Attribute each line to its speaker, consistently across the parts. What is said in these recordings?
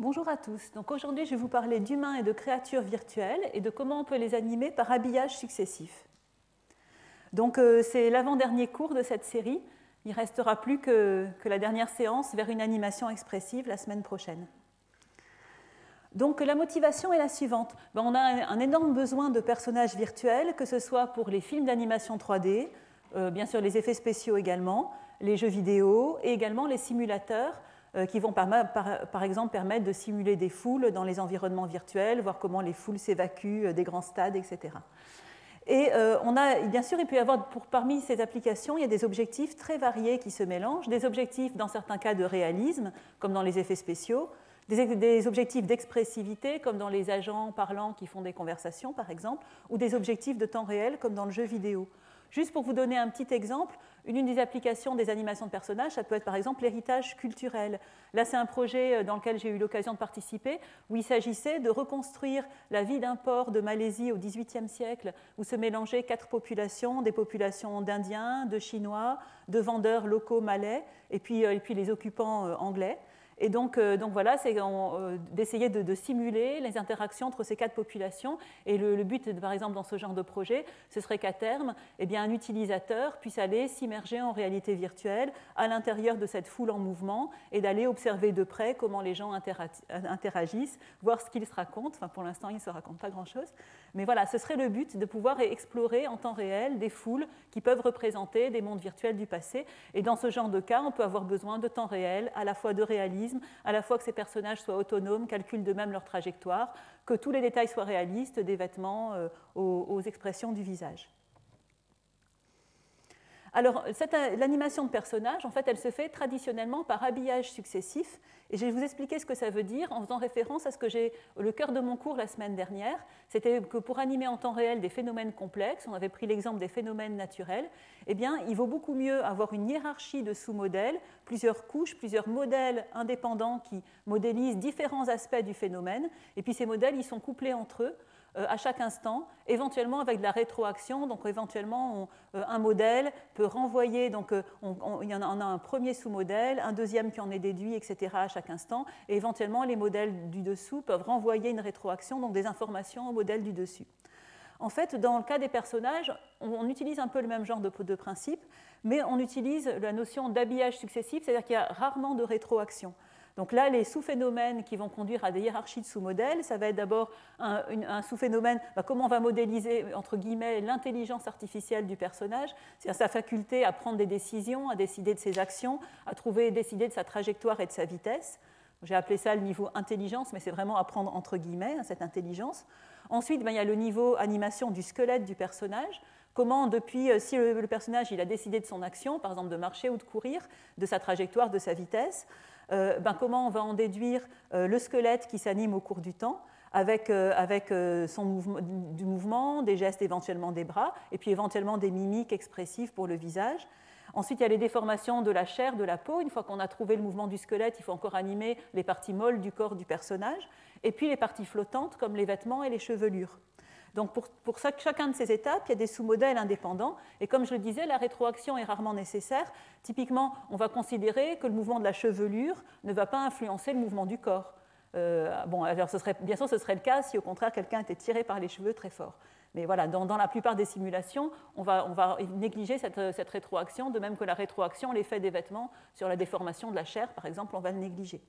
Speaker 1: Bonjour à tous. Donc aujourd'hui, je vais vous parler d'humains et de créatures virtuelles et de comment on peut les animer par habillage successif. Donc c'est l'avant-dernier cours de cette série. Il ne restera plus que la dernière séance vers une animation expressive la semaine prochaine. Donc la motivation est la suivante. On a un énorme besoin de personnages virtuels, que ce soit pour les films d'animation 3D, bien sûr les effets spéciaux également, les jeux vidéo et également les simulateurs qui vont par exemple permettre de simuler des foules dans les environnements virtuels, voir comment les foules s'évacuent des grands stades, etc. Et bien sûr, il peut y avoir, parmi ces applications, il y a des objectifs très variés qui se mélangent, des objectifs dans certains cas de réalisme, comme dans les effets spéciaux, des objectifs d'expressivité, comme dans les agents parlants qui font des conversations, par exemple, ou des objectifs de temps réel, comme dans le jeu vidéo. Juste pour vous donner un petit exemple, une des applications des animations de personnages, ça peut être par exemple l'héritage culturel. Là, c'est un projet dans lequel j'ai eu l'occasion de participer, où il s'agissait de reconstruire la vie d'un port de Malaisie au XVIIIe siècle, où se mélangeaient 4 populations, des populations d'Indiens, de Chinois, de vendeurs locaux malais, et puis les occupants anglais. Et donc voilà, c'est d'essayer de simuler les interactions entre ces 4 populations. Et le but, par exemple, dans ce genre de projet, ce serait qu'à terme, un utilisateur puisse aller s'immerger en réalité virtuelle à l'intérieur de cette foule en mouvement et d'aller observer de près comment les gens interagissent, voir ce qu'ils se racontent. Enfin, pour l'instant, ils ne se racontent pas grand-chose. Mais voilà, ce serait le but de pouvoir explorer en temps réel des foules qui peuvent représenter des mondes virtuels du passé. Et dans ce genre de cas, on peut avoir besoin de temps réel, à la fois de réalisme, à la fois que ces personnages soient autonomes, calculent d'eux-mêmes leur trajectoire, que tous les détails soient réalistes, des vêtements aux expressions du visage. Alors, l'animation de personnages, en fait, elle se fait traditionnellement par habillage successif. Et je vais vous expliquer ce que ça veut dire en faisant référence à ce que j'ai le cœur de mon cours la semaine dernière. C'était que pour animer en temps réel des phénomènes complexes, on avait pris l'exemple des phénomènes naturels, il vaut beaucoup mieux avoir une hiérarchie de sous-modèles, plusieurs couches, plusieurs modèles indépendants qui modélisent différents aspects du phénomène. Et puis ces modèles, ils sont couplés entre eux à chaque instant, éventuellement avec de la rétroaction. Donc éventuellement, un modèle peut renvoyer, donc on a un premier sous-modèle, un deuxième qui en est déduit, etc. à chaque instant, et éventuellement les modèles du dessous peuvent renvoyer une rétroaction, donc des informations au modèle du dessus. En fait, dans le cas des personnages, on utilise un peu le même genre de principe, mais on utilise la notion d'habillage successif, c'est-à-dire qu'il y a rarement de rétroaction. Donc là, les sous-phénomènes qui vont conduire à des hiérarchies de sous-modèles, ça va être d'abord un sous-phénomène, comment on va modéliser, entre guillemets, l'intelligence artificielle du personnage, c'est-à-dire sa faculté à prendre des décisions, à décider de ses actions, à décider de sa trajectoire et de sa vitesse. J'ai appelé ça le niveau intelligence, mais c'est vraiment à prendre entre guillemets, cette intelligence. Ensuite, il y a le niveau animation du squelette du personnage. Comment, si le personnage il a décidé de son action, par exemple de marcher ou de courir, de sa trajectoire, de sa vitesse, comment on va en déduire le squelette qui s'anime au cours du temps, avec du mouvement, des gestes éventuellement des bras, et puis éventuellement des mimiques expressives pour le visage. Ensuite, il y a les déformations de la chair, de la peau. Une fois qu'on a trouvé le mouvement du squelette, il faut encore animer les parties molles du corps du personnage, et puis les parties flottantes comme les vêtements et les chevelures. Donc pour chacun de ces étapes, il y a des sous-modèles indépendants. Et comme je le disais, la rétroaction est rarement nécessaire. Typiquement, on va considérer que le mouvement de la chevelure ne va pas influencer le mouvement du corps. Alors bien sûr, ce serait le cas si au contraire quelqu'un était tiré par les cheveux très fort. Mais voilà, dans la plupart des simulations, on va négliger cette rétroaction, de même que la rétroaction, l'effet des vêtements sur la déformation de la chair, par exemple, on va le négliger.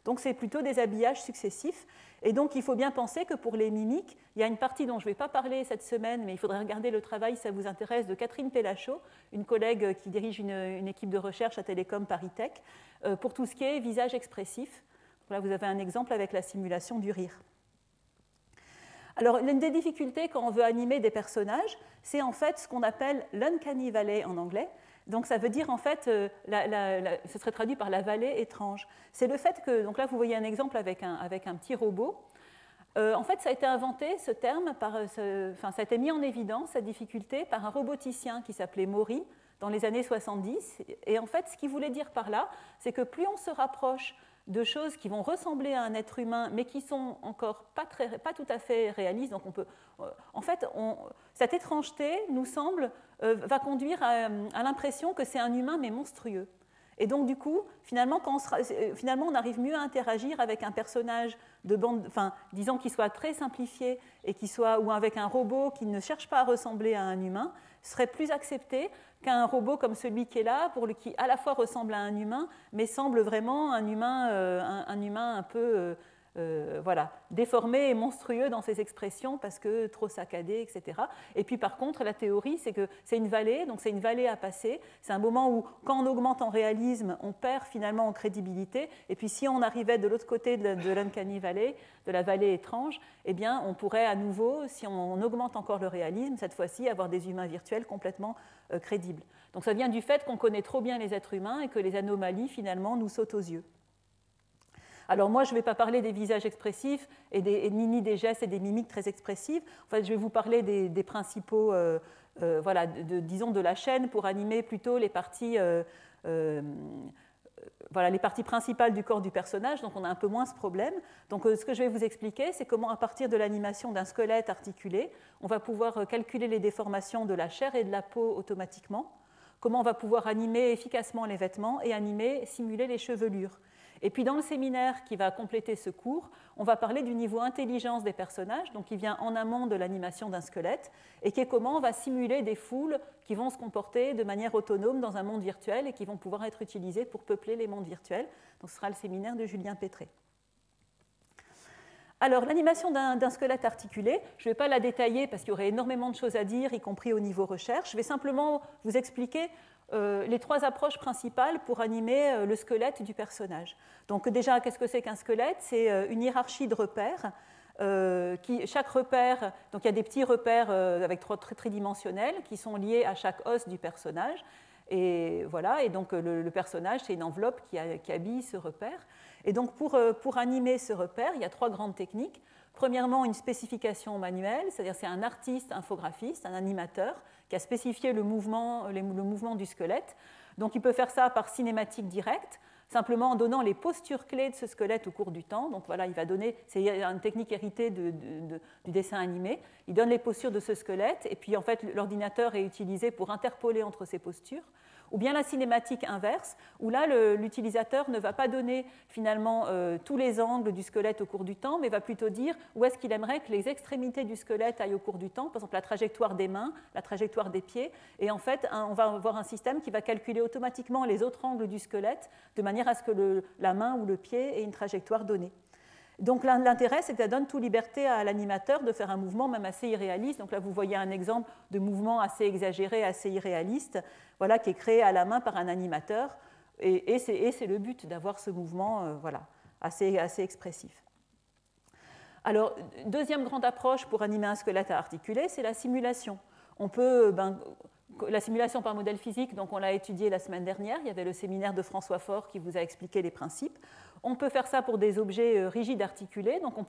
Speaker 1: Donc c'est plutôt des habillages successifs. Et donc il faut bien penser que pour les mimiques, il y a une partie dont je ne vais pas parler cette semaine, mais il faudrait regarder le travail, si ça vous intéresse, de Catherine Pellachot, une collègue qui dirige une équipe de recherche à Télécom Paris Tech, pour tout ce qui est visage expressif. Là, vous avez un exemple avec la simulation du rire. Alors, l'une des difficultés quand on veut animer des personnages, c'est en fait ce qu'on appelle l'uncanny valley en anglais. Donc, ça veut dire en fait, ce serait traduit par la vallée étrange. C'est le fait que, donc là, vous voyez un exemple avec un petit robot. En fait, ça a été inventé, ce terme, ça a été mis en évidence, cette difficulté, par un roboticien qui s'appelait Maury dans les années 70. Et en fait, ce qu'il voulait dire par là, c'est que plus on se rapproche de choses qui vont ressembler à un être humain, mais qui sont encore pas tout à fait réalistes. Donc en fait, cette étrangeté, nous semble, va conduire à l'impression que c'est un humain, mais monstrueux. Et donc, du coup, finalement, on arrive mieux à interagir avec un personnage de bande, disons qu'il soit très simplifié et ou avec un robot qui ne cherche pas à ressembler à un humain, serait plus accepté qu'un robot comme celui qui est là, qui à la fois ressemble à un humain, mais semble vraiment un humain un peu déformé et monstrueux dans ses expressions parce que trop saccadé, etc. Et puis par contre, la théorie, c'est que c'est une vallée, donc c'est une vallée à passer. C'est un moment où, quand on augmente en réalisme, on perd finalement en crédibilité. Et puis si on arrivait de l'autre côté de l'Uncanny Valley, de la vallée étrange, eh bien, on pourrait à nouveau, si on augmente encore le réalisme, cette fois-ci, avoir des humains virtuels complètement crédibles. Donc ça vient du fait qu'on connaît trop bien les êtres humains et que les anomalies, finalement, nous sautent aux yeux. Alors moi, je ne vais pas parler des visages expressifs ni des gestes et des mimiques très expressives. En fait, je vais vous parler des principaux, disons, de la chaîne pour animer plutôt les parties, les parties principales du corps du personnage. Donc on a un peu moins ce problème. Donc ce que je vais vous expliquer, c'est comment à partir de l'animation d'un squelette articulé, on va pouvoir calculer les déformations de la chair et de la peau automatiquement. Comment on va pouvoir animer efficacement les vêtements et simuler les chevelures. Et puis dans le séminaire qui va compléter ce cours, on va parler du niveau intelligence des personnages, donc qui vient en amont de l'animation d'un squelette, et qui est comment on va simuler des foules qui vont se comporter de manière autonome dans un monde virtuel et qui vont pouvoir être utilisées pour peupler les mondes virtuels. Donc ce sera le séminaire de Julien Pétré. Alors, l'animation d'un squelette articulé, je ne vais pas la détailler parce qu'il y aurait énormément de choses à dire, y compris au niveau recherche. Je vais simplement vous expliquer les trois approches principales pour animer le squelette du personnage. Donc déjà, qu'est-ce que c'est qu'un squelette? C'est une hiérarchie de repères. Chaque repère, donc il y a des petits repères avec tridimensionnels qui sont liés à chaque os du personnage. Et voilà, et donc le personnage, c'est une enveloppe qui habille ce repère. Et donc pour animer ce repère, il y a trois grandes techniques. Premièrement, une spécification manuelle, c'est-à-dire c'est un artiste infographiste, un animateur, qui a spécifié le mouvement du squelette. Donc il peut faire ça par cinématique directe, simplement en donnant les postures clés de ce squelette au cours du temps. Donc voilà, il va donner, c'est une technique héritée du dessin animé. Il donne les postures de ce squelette, et puis en fait l'ordinateur est utilisé pour interpoler entre ces postures. Ou bien la cinématique inverse, où là l'utilisateur ne va pas donner finalement tous les angles du squelette au cours du temps, mais va plutôt dire où est-ce qu'il aimerait que les extrémités du squelette aillent au cours du temps, par exemple la trajectoire des mains, la trajectoire des pieds, et en fait on va avoir un système qui va calculer automatiquement les autres angles du squelette de manière à ce que la main ou le pied ait une trajectoire donnée. Donc l'intérêt, c'est que ça donne toute liberté à l'animateur de faire un mouvement même assez irréaliste. Donc là, vous voyez un exemple de mouvement assez exagéré, assez irréaliste, voilà, qui est créé à la main par un animateur. Et c'est le but d'avoir ce mouvement assez expressif. Alors, deuxième grande approche pour animer un squelette à articuler, c'est la simulation. On peut... la simulation par modèle physique, donc on l'a étudié la semaine dernière, il y avait le séminaire de François Faure qui vous a expliqué les principes. On peut faire ça pour des objets rigides articulés, donc on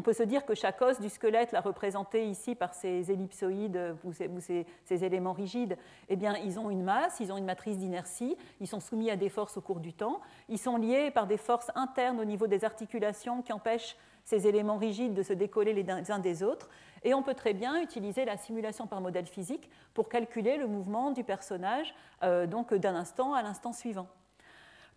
Speaker 1: peut se dire que chaque os du squelette, là, représenté ici par ces ellipsoïdes ou ces éléments rigides, eh bien, ils ont une masse, ils ont une matrice d'inertie, ils sont soumis à des forces au cours du temps, ils sont liés par des forces internes au niveau des articulations qui empêchent ces éléments rigides de se décoller les uns des autres. Et on peut très bien utiliser la simulation par modèle physique pour calculer le mouvement du personnage donc d'un instant à l'instant suivant.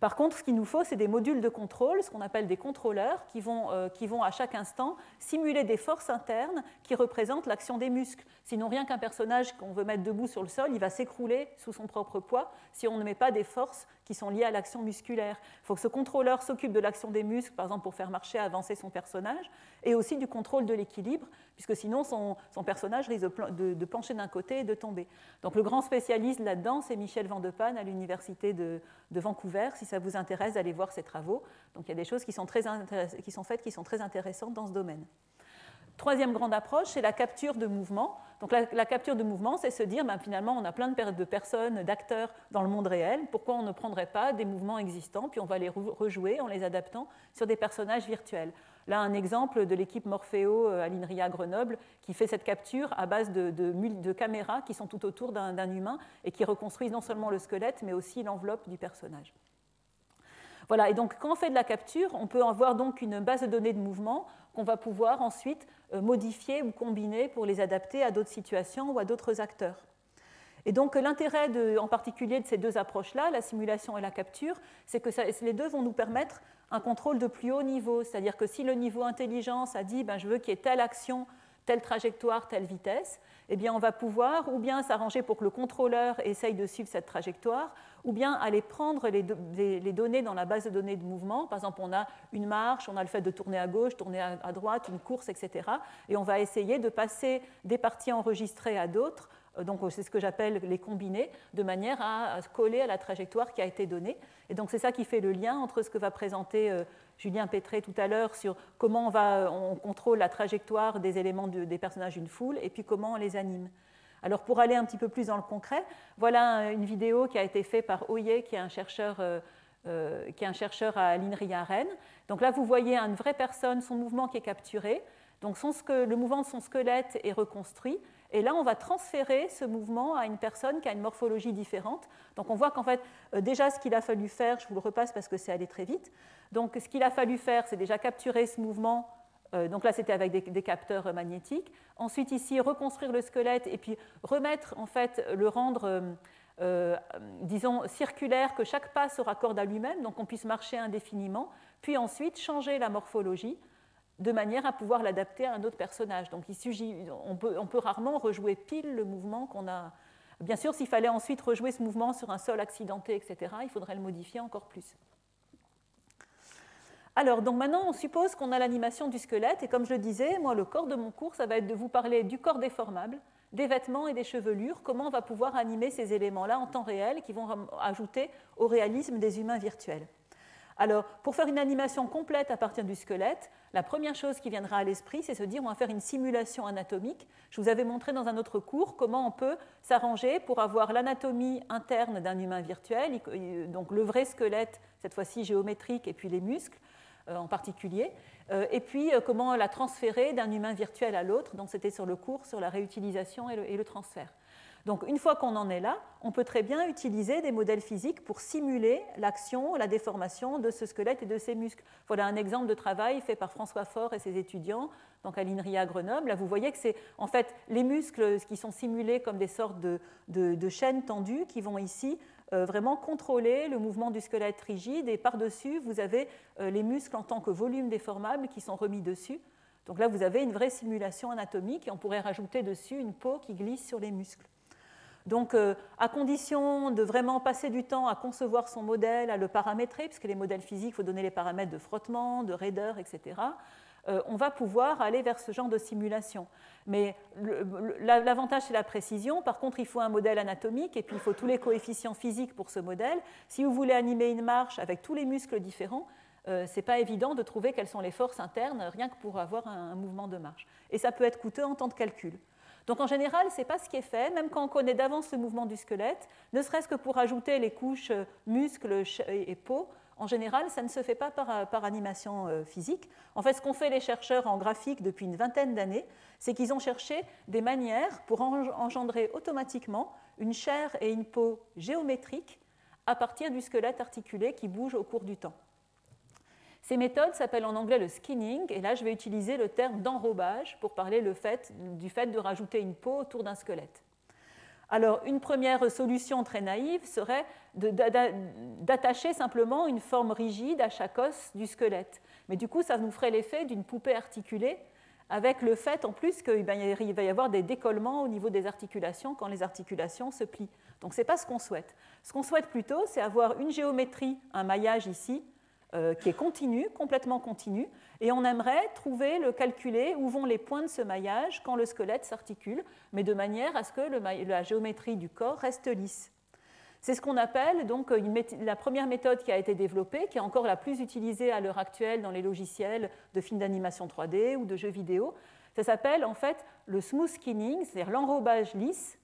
Speaker 1: Par contre, ce qu'il nous faut, c'est des modules de contrôle, ce qu'on appelle des contrôleurs, qui vont à chaque instant simuler des forces internes qui représentent l'action des muscles. Sinon, rien qu'un personnage qu'on veut mettre debout sur le sol, il va s'écrouler sous son propre poids si on ne met pas des forces qui sont liées à l'action musculaire. Il faut que ce contrôleur s'occupe de l'action des muscles, par exemple pour faire marcher, avancer son personnage, et aussi du contrôle de l'équilibre, puisque sinon son personnage risque de pencher d'un côté et de tomber. Donc le grand spécialiste là-dedans, c'est Michel Van de Pan à l'université de Vancouver. Si ça vous intéresse d'aller voir ses travaux. Donc il y a des choses qui sont faites qui sont très intéressantes dans ce domaine. Troisième grande approche, c'est la capture de mouvement. Donc la capture de mouvement, c'est se dire, finalement, on a plein de personnes, d'acteurs dans le monde réel. Pourquoi on ne prendrait pas des mouvements existants, puis on va les rejouer en les adaptant sur des personnages virtuels. Là, un exemple de l'équipe Morpheo à l'INRIA Grenoble qui fait cette capture à base de caméras qui sont tout autour d'un humain et qui reconstruisent non seulement le squelette, mais aussi l'enveloppe du personnage. Voilà, et donc quand on fait de la capture, on peut avoir donc une base de données de mouvement qu'on va pouvoir ensuite modifier ou combiner pour les adapter à d'autres situations ou à d'autres acteurs. Et donc l'intérêt en particulier de ces deux approches-là, la simulation et la capture, c'est que les deux vont nous permettre un contrôle de plus haut niveau. C'est-à-dire que si le niveau intelligence a dit je veux qu'il y ait telle action, telle trajectoire, telle vitesse, eh bien on va pouvoir ou bien s'arranger pour que le contrôleur essaye de suivre cette trajectoire, ou bien aller prendre les données dans la base de données de mouvement. Par exemple, on a une marche, on a le fait de tourner à gauche, tourner à droite, une course, etc. Et on va essayer de passer des parties enregistrées à d'autres. Donc c'est ce que j'appelle les combinés, de manière à se coller à la trajectoire qui a été donnée. Et donc c'est ça qui fait le lien entre ce que va présenter Julien Pétré tout à l'heure sur comment on contrôle la trajectoire des éléments des personnages d'une foule et puis comment on les anime. Alors pour aller un petit peu plus dans le concret, voilà une vidéo qui a été faite par Oye, qui est un chercheur à l'INRIA à Rennes. Donc là vous voyez une vraie personne, son mouvement qui est capturé. Donc le mouvement de son squelette est reconstruit. Et là, on va transférer ce mouvement à une personne qui a une morphologie différente. Donc on voit qu'en fait, déjà ce qu'il a fallu faire, je vous le repasse parce que c'est allé très vite. Donc ce qu'il a fallu faire, c'est déjà capturer ce mouvement. Donc là, c'était avec des capteurs magnétiques. Ensuite, ici, reconstruire le squelette et puis remettre, en fait, le rendre, disons, circulaire, que chaque pas se raccorde à lui-même, donc qu'on puisse marcher indéfiniment. Puis ensuite, changer la morphologie de manière à pouvoir l'adapter à un autre personnage. Donc on peut rarement rejouer pile le mouvement qu'on a. Bien sûr, s'il fallait ensuite rejouer ce mouvement sur un sol accidenté, etc., il faudrait le modifier encore plus. Alors, donc maintenant, on suppose qu'on a l'animation du squelette, et comme je le disais, moi, le corps de mon cours, ça va être de vous parler du corps déformable, des vêtements et des chevelures, comment on va pouvoir animer ces éléments-là en temps réel qui vont ajouter au réalisme des humains virtuels. Alors, pour faire une animation complète à partir du squelette, la première chose qui viendra à l'esprit, c'est se dire on va faire une simulation anatomique. Je vous avais montré dans un autre cours comment on peut s'arranger pour avoir l'anatomie interne d'un humain virtuel, donc le vrai squelette, cette fois-ci géométrique, et puis les muscles en particulier, et puis comment la transférer d'un humain virtuel à l'autre. Donc c'était sur le cours sur la réutilisation et le transfert. Donc une fois qu'on en est là, on peut très bien utiliser des modèles physiques pour simuler l'action, la déformation de ce squelette et de ces muscles. Voilà un exemple de travail fait par François Faure et ses étudiants donc à l'INRIA Grenoble. Là, vous voyez que c'est en fait les muscles qui sont simulés comme des sortes de chaînes tendues qui vont ici vraiment contrôler le mouvement du squelette rigide, et par-dessus, vous avez les muscles en tant que volume déformable qui sont remis dessus. Donc là, vous avez une vraie simulation anatomique et on pourrait rajouter dessus une peau qui glisse sur les muscles. Donc, à condition de vraiment passer du temps à concevoir son modèle, à le paramétrer, puisque les modèles physiques, il faut donner les paramètres de frottement, de raideur, etc., on va pouvoir aller vers ce genre de simulation. Mais l'avantage, c'est la précision. Par contre, il faut un modèle anatomique et puis il faut tous les coefficients physiques pour ce modèle. Si vous voulez animer une marche avec tous les muscles différents, ce n'est pas évident de trouver quelles sont les forces internes, rien que pour avoir un mouvement de marche. Et ça peut être coûteux en temps de calcul. Donc en général, ce n'est pas ce qui est fait, même quand on connaît d'avance le mouvement du squelette, ne serait-ce que pour ajouter les couches muscles et peau. En général, ça ne se fait pas par animation physique. En fait, ce qu'ont fait les chercheurs en graphique depuis une vingtaine d'années, c'est qu'ils ont cherché des manières pour engendrer automatiquement une chair et une peau géométriques à partir du squelette articulé qui bouge au cours du temps. Ces méthodes s'appellent en anglais le skinning, et là je vais utiliser le terme d'enrobage pour parler du fait de rajouter une peau autour d'un squelette. Alors une première solution très naïve serait d'attacher simplement une forme rigide à chaque os du squelette. Mais du coup ça nous ferait l'effet d'une poupée articulée, avec le fait en plus qu'il va y avoir des décollements au niveau des articulations quand les articulations se plient. Donc ce n'est pas ce qu'on souhaite. Ce qu'on souhaite plutôt, c'est avoir une géométrie, un maillage ici, qui est continu, complètement continu, et on aimerait calculer où vont les points de ce maillage quand le squelette s'articule, mais de manière à ce que la géométrie du corps reste lisse. C'est ce qu'on appelle donc la première méthode qui a été développée, qui est encore la plus utilisée à l'heure actuelle dans les logiciels de films d'animation 3D ou de jeux vidéo. Ça s'appelle en fait le smooth skinning, c'est-à-dire l'enrobage lisse.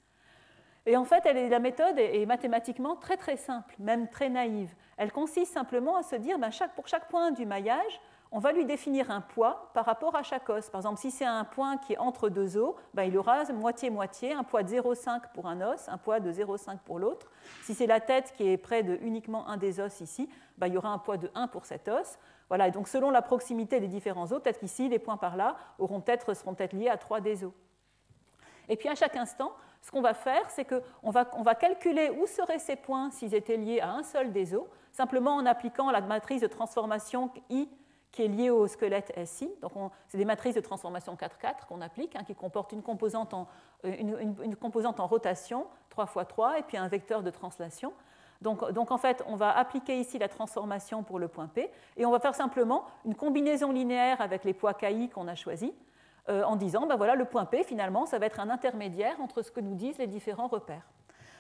Speaker 1: Et en fait, la méthode est mathématiquement très très simple, même très naïve. Elle consiste simplement à se dire, pour chaque point du maillage, on va lui définir un poids par rapport à chaque os. Par exemple, si c'est un point qui est entre deux os, il aura moitié-moitié, un poids de 0,5 pour un os, un poids de 0,5 pour l'autre. Si c'est la tête qui est près de uniquement un des os ici, il y aura un poids de 1 pour cet os. Voilà, et donc selon la proximité des différents os, peut-être qu'ici, les points par là seront peut-être liés à 3 des os. Et puis à chaque instant, ce qu'on va faire, c'est qu'on va calculer où seraient ces points s'ils étaient liés à un seul des os, simplement en appliquant la matrice de transformation I qui est liée au squelette SI. Donc c'est des matrices de transformation 4-4 qu'on applique, qui comportent une composante en rotation, 3 x 3, et puis un vecteur de translation. Donc en fait, on va appliquer ici la transformation pour le point P, et on va faire simplement une combinaison linéaire avec les poids KI qu'on a choisis, en disant, ben voilà, le point P, finalement, ça va être un intermédiaire entre ce que nous disent les différents repères.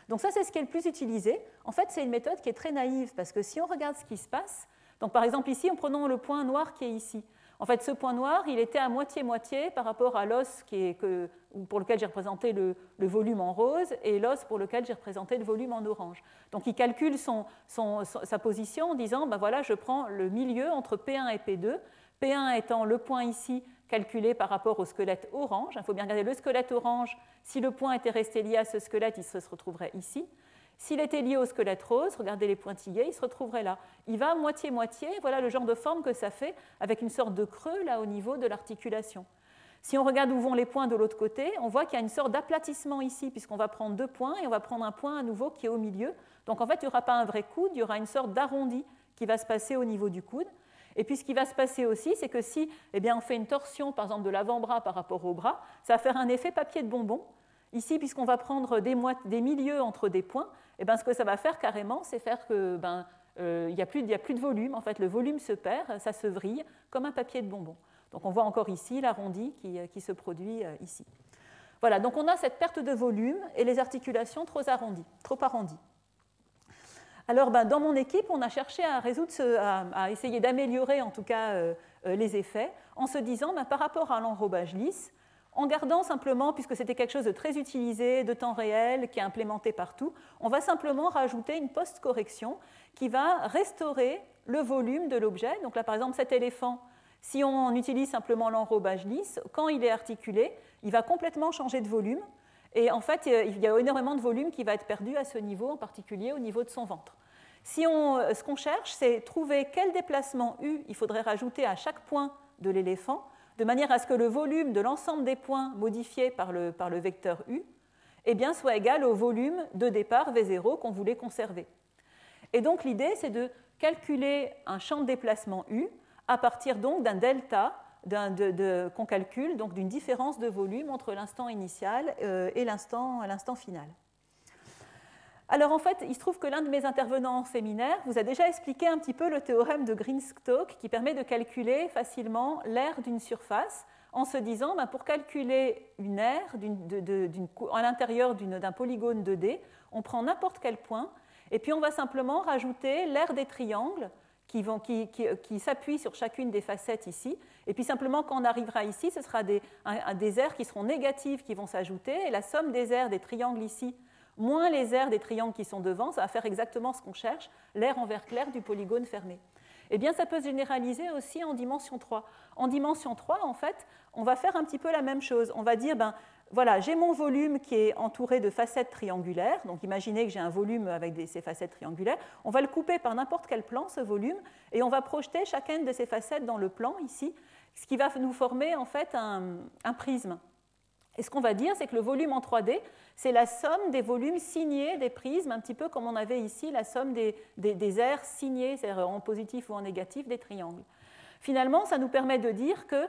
Speaker 1: Donc ça, c'est ce qui est le plus utilisé. En fait, c'est une méthode qui est très naïve, parce que si on regarde ce qui se passe, donc par exemple ici, prenons le point noir qui est ici. En fait, ce point noir, il était à moitié-moitié par rapport à l'os pour lequel j'ai représenté le volume en rose et l'os pour lequel j'ai représenté le volume en orange. Donc il calcule sa position en disant, ben voilà, je prends le milieu entre P1 et P2, P1 étant le point ici calculé par rapport au squelette orange. Il faut bien regarder le squelette orange. Si le point était resté lié à ce squelette, il se retrouverait ici. S'il était lié au squelette rose, regardez les pointillés, il se retrouverait là. Il va moitié-moitié, voilà le genre de forme que ça fait, avec une sorte de creux là au niveau de l'articulation. Si on regarde où vont les points de l'autre côté, on voit qu'il y a une sorte d'aplatissement ici, puisqu'on va prendre 2 points et on va prendre un point à nouveau qui est au milieu. Donc en fait, il n'y aura pas un vrai coude, il y aura une sorte d'arrondi qui va se passer au niveau du coude. Et puis ce qui va se passer aussi, c'est que si on fait une torsion, par exemple, de l'avant-bras par rapport au bras, ça va faire un effet papier de bonbon. Ici, puisqu'on va prendre des milieux entre des points, ce que ça va faire carrément, c'est faire que il n'y a plus de volume. En fait, le volume se perd, ça se vrille comme un papier de bonbon. Donc on voit encore ici l'arrondi qui se produit ici. Voilà, donc on a cette perte de volume et les articulations trop arrondies. Alors, dans mon équipe, on a cherché à essayer d'améliorer en tout cas les effets en se disant, par rapport à l'enrobage lisse, en gardant simplement, puisque c'était quelque chose de très utilisé, de temps réel, qui est implémenté partout, on va simplement rajouter une post-correction qui va restaurer le volume de l'objet. Donc là, par exemple, cet éléphant, si on utilise simplement l'enrobage lisse, quand il est articulé, il va complètement changer de volume. Et en fait, il y a énormément de volume qui va être perdu à ce niveau, en particulier au niveau de son ventre. Ce qu'on cherche, c'est trouver quel déplacement U il faudrait rajouter à chaque point de l'éléphant, de manière à ce que le volume de l'ensemble des points modifiés par le vecteur U soit égal au volume de départ V0 qu'on voulait conserver. Et donc l'idée, c'est de calculer un champ de déplacement U à partir donc d'un delta qu'on calcule, donc d'une différence de volume entre l'instant initial et l'instant final. Alors en fait, il se trouve que l'un de mes intervenants en séminaire vous a déjà expliqué un petit peu le théorème de Green-Stokes qui permet de calculer facilement l'aire d'une surface en se disant, pour calculer une aire à l'intérieur d'un polygone 2D, on prend n'importe quel point et puis on va simplement rajouter l'aire des triangles qui s'appuient sur chacune des facettes ici. Et puis simplement, quand on arrivera ici, ce sera des aires qui seront négatives qui vont s'ajouter et la somme des aires des triangles ici moins les aires des triangles qui sont devant, ça va faire exactement ce qu'on cherche, l'aire en vert clair du polygone fermé. Eh bien, ça peut se généraliser aussi en dimension 3. En dimension 3, en fait, on va faire un petit peu la même chose. On va dire, voilà, j'ai mon volume qui est entouré de facettes triangulaires. Donc, imaginez que j'ai un volume avec ces facettes triangulaires. On va le couper par n'importe quel plan, ce volume, et on va projeter chacune de ces facettes dans le plan, ici, ce qui va nous former, en fait, un prisme. Et ce qu'on va dire, c'est que le volume en 3D, c'est la somme des volumes signés des prismes, un petit peu comme on avait ici la somme des aires signées, c'est-à-dire en positif ou en négatif, des triangles. Finalement, ça nous permet de dire que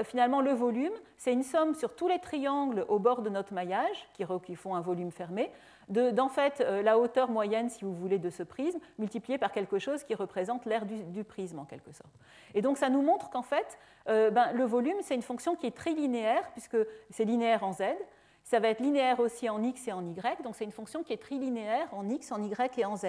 Speaker 1: finalement, le volume, c'est une somme sur tous les triangles au bord de notre maillage, qui font un volume fermé, d'en fait la hauteur moyenne, si vous voulez, de ce prisme, multipliée par quelque chose qui représente l'aire du prisme, en quelque sorte. Et donc, ça nous montre qu'en fait, le volume, c'est une fonction qui est trilinéaire, puisque c'est linéaire en Z. Ça va être linéaire aussi en X et en Y, donc c'est une fonction qui est trilinéaire en X, en Y et en Z.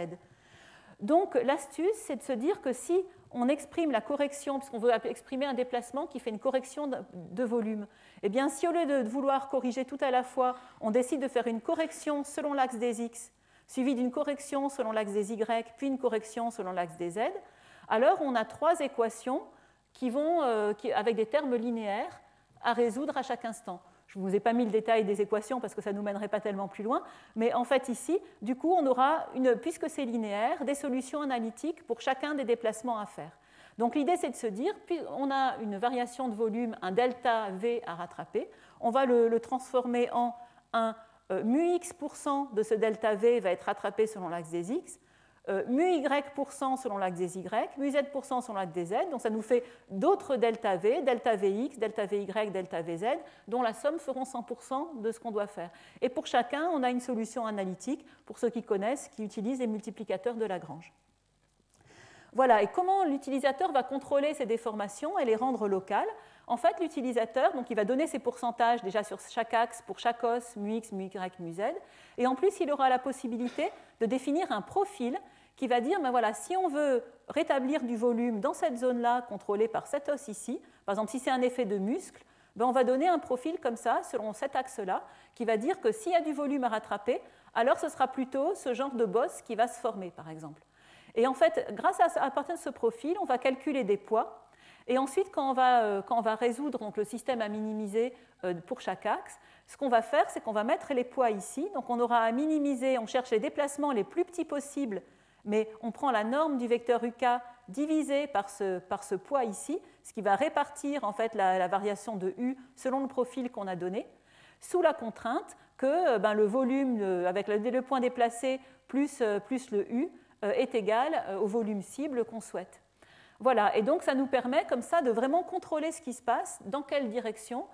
Speaker 1: Donc, l'astuce, c'est de se dire que si on exprime la correction, puisqu'on veut exprimer un déplacement qui fait une correction de volume, eh bien, si au lieu de vouloir corriger tout à la fois, on décide de faire une correction selon l'axe des X, suivie d'une correction selon l'axe des Y, puis une correction selon l'axe des Z, alors on a 3 équations avec des termes linéaires à résoudre à chaque instant. Je ne vous ai pas mis le détail des équations parce que ça ne nous mènerait pas tellement plus loin, mais en fait ici, du coup, on aura, puisque c'est linéaire, des solutions analytiques pour chacun des déplacements à faire. Donc l'idée, c'est de se dire, puis on a une variation de volume, un delta V à rattraper, on va le transformer en un mu x% de ce delta V va être rattrapé selon l'axe des x, mu y% selon l'axe des y, mu z% selon l'axe des z. Donc ça nous fait d'autres delta V, delta Vx, delta Vy, delta Vz, dont la somme feront 100% de ce qu'on doit faire. Et pour chacun, on a une solution analytique, pour ceux qui connaissent, qui utilisent les multiplicateurs de Lagrange. Voilà, et comment l'utilisateur va contrôler ces déformations et les rendre locales? En fait, l'utilisateur, donc il va donner ses pourcentages déjà sur chaque axe pour chaque os, mu x, mu y, mu z, et en plus, il aura la possibilité de définir un profil qui va dire, ben voilà, si on veut rétablir du volume dans cette zone-là, contrôlée par cet os ici, par exemple, si c'est un effet de muscle, ben on va donner un profil comme ça, selon cet axe-là, qui va dire que s'il y a du volume à rattraper, alors ce sera plutôt ce genre de bosse qui va se former, par exemple. Et en fait, à partir de ce profil, on va calculer des poids. Et ensuite, quand on va résoudre donc, le système à minimiser pour chaque axe, ce qu'on va faire, c'est qu'on va mettre les poids ici. Donc on aura à minimiser, on cherche les déplacements les plus petits possibles, mais on prend la norme du vecteur UK divisé par ce poids ici, ce qui va répartir en fait, la variation de U selon le profil qu'on a donné, sous la contrainte que le volume avec le point déplacé plus le U est égal au volume cible qu'on souhaite. Voilà, et donc ça nous permet comme ça de vraiment contrôler ce qui se passe, dans quelle direction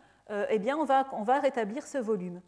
Speaker 1: eh bien, on va rétablir ce volume.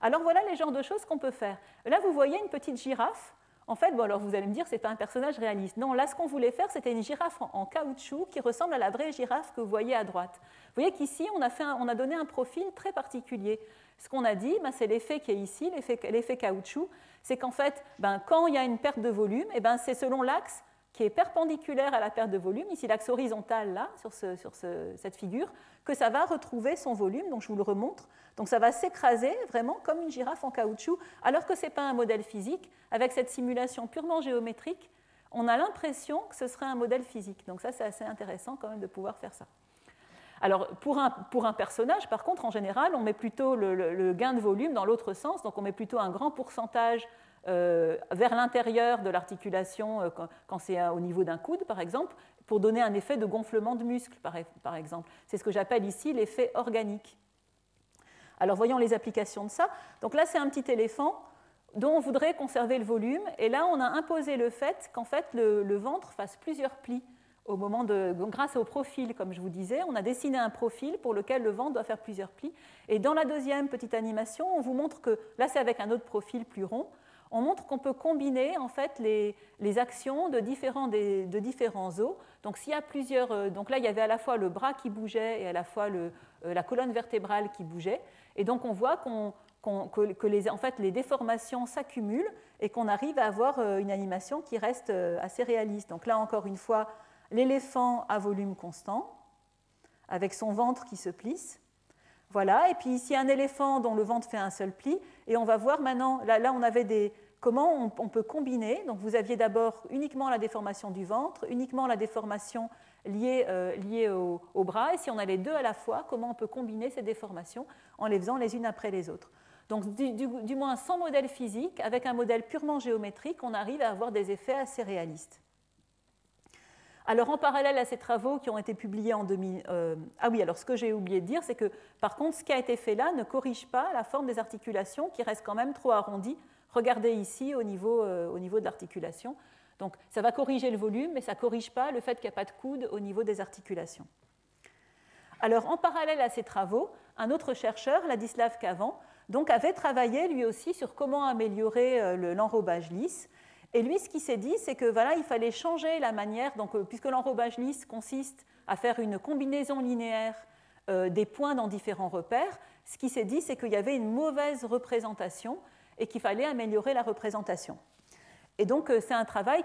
Speaker 1: Alors voilà les genres de choses qu'on peut faire. Là, vous voyez une petite girafe. En fait, bon, alors vous allez me dire, ce n'est pas un personnage réaliste. Non, là, ce qu'on voulait faire, c'était une girafe en caoutchouc qui ressemble à la vraie girafe que vous voyez à droite. Vous voyez qu'ici, on a donné un profil très particulier. Ce qu'on a dit, c'est l'effet qui est ici, l'effet caoutchouc. C'est qu'en fait, quand il y a une perte de volume, c'est selon l'axe qui est perpendiculaire à la perte de volume, ici l'axe horizontal là, sur cette figure, que ça va retrouver son volume, donc je vous le remontre. Donc ça va s'écraser vraiment comme une girafe en caoutchouc, alors que ce n'est pas un modèle physique. Avec cette simulation purement géométrique, on a l'impression que ce serait un modèle physique. Donc ça, c'est assez intéressant quand même de pouvoir faire ça. Alors pour un personnage, par contre, en général, on met plutôt le gain de volume dans l'autre sens, donc on met plutôt un grand pourcentage vers l'intérieur de l'articulation quand c'est au niveau d'un coude, par exemple, pour donner un effet de gonflement de muscle, par exemple. C'est ce que j'appelle ici l'effet organique. Alors voyons les applications de ça. Donc là, c'est un petit éléphant dont on voudrait conserver le volume, et là, on a imposé le fait qu'en fait, le ventre fasse plusieurs plis. Grâce au profil, comme je vous disais, on a dessiné un profil pour lequel le ventre doit faire plusieurs plis. Et dans la deuxième petite animation, on vous montre que, là c'est avec un autre profil plus rond, on montre qu'on peut combiner en fait, les actions de différents os. Donc, s'il y a plusieurs, donc là, il y avait à la fois le bras qui bougeait et à la fois la colonne vertébrale qui bougeait. Et donc, on voit que les déformations s'accumulent et qu'on arrive à avoir une animation qui reste assez réaliste. Donc là, encore une fois, l'éléphant à volume constant, avec son ventre qui se plisse. Voilà, et puis ici un éléphant dont le ventre fait un seul pli, et on va voir maintenant, là on avait comment on peut combiner. Donc vous aviez d'abord uniquement la déformation du ventre, uniquement la déformation liée au bras, et si on a les deux à la fois, comment on peut combiner ces déformations en les faisant les unes après les autres. Donc du moins sans modèle physique, avec un modèle purement géométrique, on arrive à avoir des effets assez réalistes. Alors, en parallèle à ces travaux qui ont été publiés en 2000... Ah oui, alors ce que j'ai oublié de dire, c'est que, par contre, ce qui a été fait là ne corrige pas la forme des articulations qui reste quand même trop arrondie. Regardez ici au niveau de l'articulation. Donc, ça va corriger le volume, mais ça ne corrige pas le fait qu'il n'y a pas de coude au niveau des articulations. Alors, en parallèle à ces travaux, un autre chercheur, Ladislav Cavan, donc, avait travaillé lui aussi sur comment améliorer l'enrobage lisse. Et lui, ce qu'il s'est dit, c'est que voilà, il fallait changer la manière, donc, puisque l'enrobage lisse consiste à faire une combinaison linéaire des points dans différents repères, ce qu'il s'est dit, c'est qu'il y avait une mauvaise représentation et qu'il fallait améliorer la représentation. Et donc, c'est un travail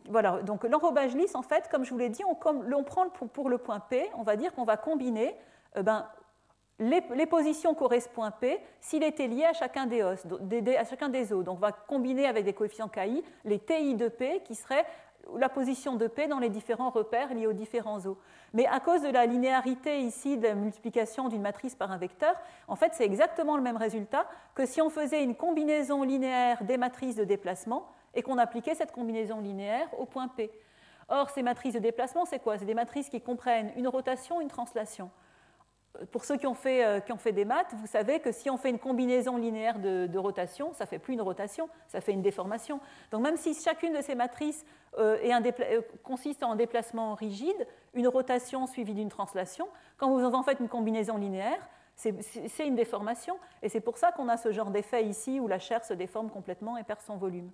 Speaker 1: voilà, donc l'enrobage lisse, en fait, comme je vous l'ai dit, on prend pour le point P, on va dire qu'on va combiner les positions correspondent P s'il était lié à chacun des os, à chacun des os. Donc on va combiner avec des coefficients KI les TI de P qui seraient la position de P dans les différents repères liés aux différents os. Mais à cause de la linéarité ici de la multiplication d'une matrice par un vecteur, en fait c'est exactement le même résultat que si on faisait une combinaison linéaire des matrices de déplacement et qu'on appliquait cette combinaison linéaire au point P. Or ces matrices de déplacement c'est quoi? C'est des matrices qui comprennent une rotation, une translation. pour ceux qui ont fait des maths, vous savez que si on fait une combinaison linéaire de rotation, ça ne fait plus une rotation, ça fait une déformation. Donc même si chacune de ces matrices consiste en un déplacement rigide, une rotation suivie d'une translation, quand vous en faites une combinaison linéaire, c'est une déformation. Et c'est pour ça qu'on a ce genre d'effet ici où la chair se déforme complètement et perd son volume.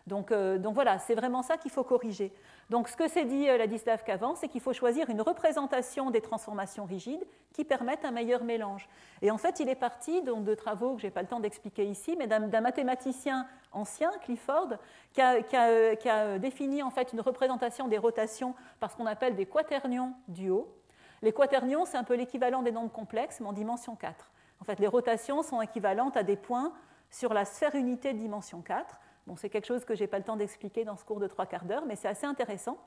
Speaker 1: Donc voilà, c'est vraiment ça qu'il faut corriger. Donc ce que s'est dit Ladislav qu'avant, c'est qu'il faut choisir une représentation des transformations rigides qui permettent un meilleur mélange. Et en fait, il est parti donc, de travaux que je n'ai pas le temps d'expliquer ici, mais d'un mathématicien ancien, Clifford, qui a défini en fait une représentation des rotations par ce qu'on appelle des quaternions duaux. Les quaternions, c'est un peu l'équivalent des nombres complexes, mais en dimension 4. En fait, les rotations sont équivalentes à des points sur la sphère unité de dimension 4. Bon, c'est quelque chose que je n'ai pas le temps d'expliquer dans ce cours de 3/4 d'heure, mais c'est assez intéressant.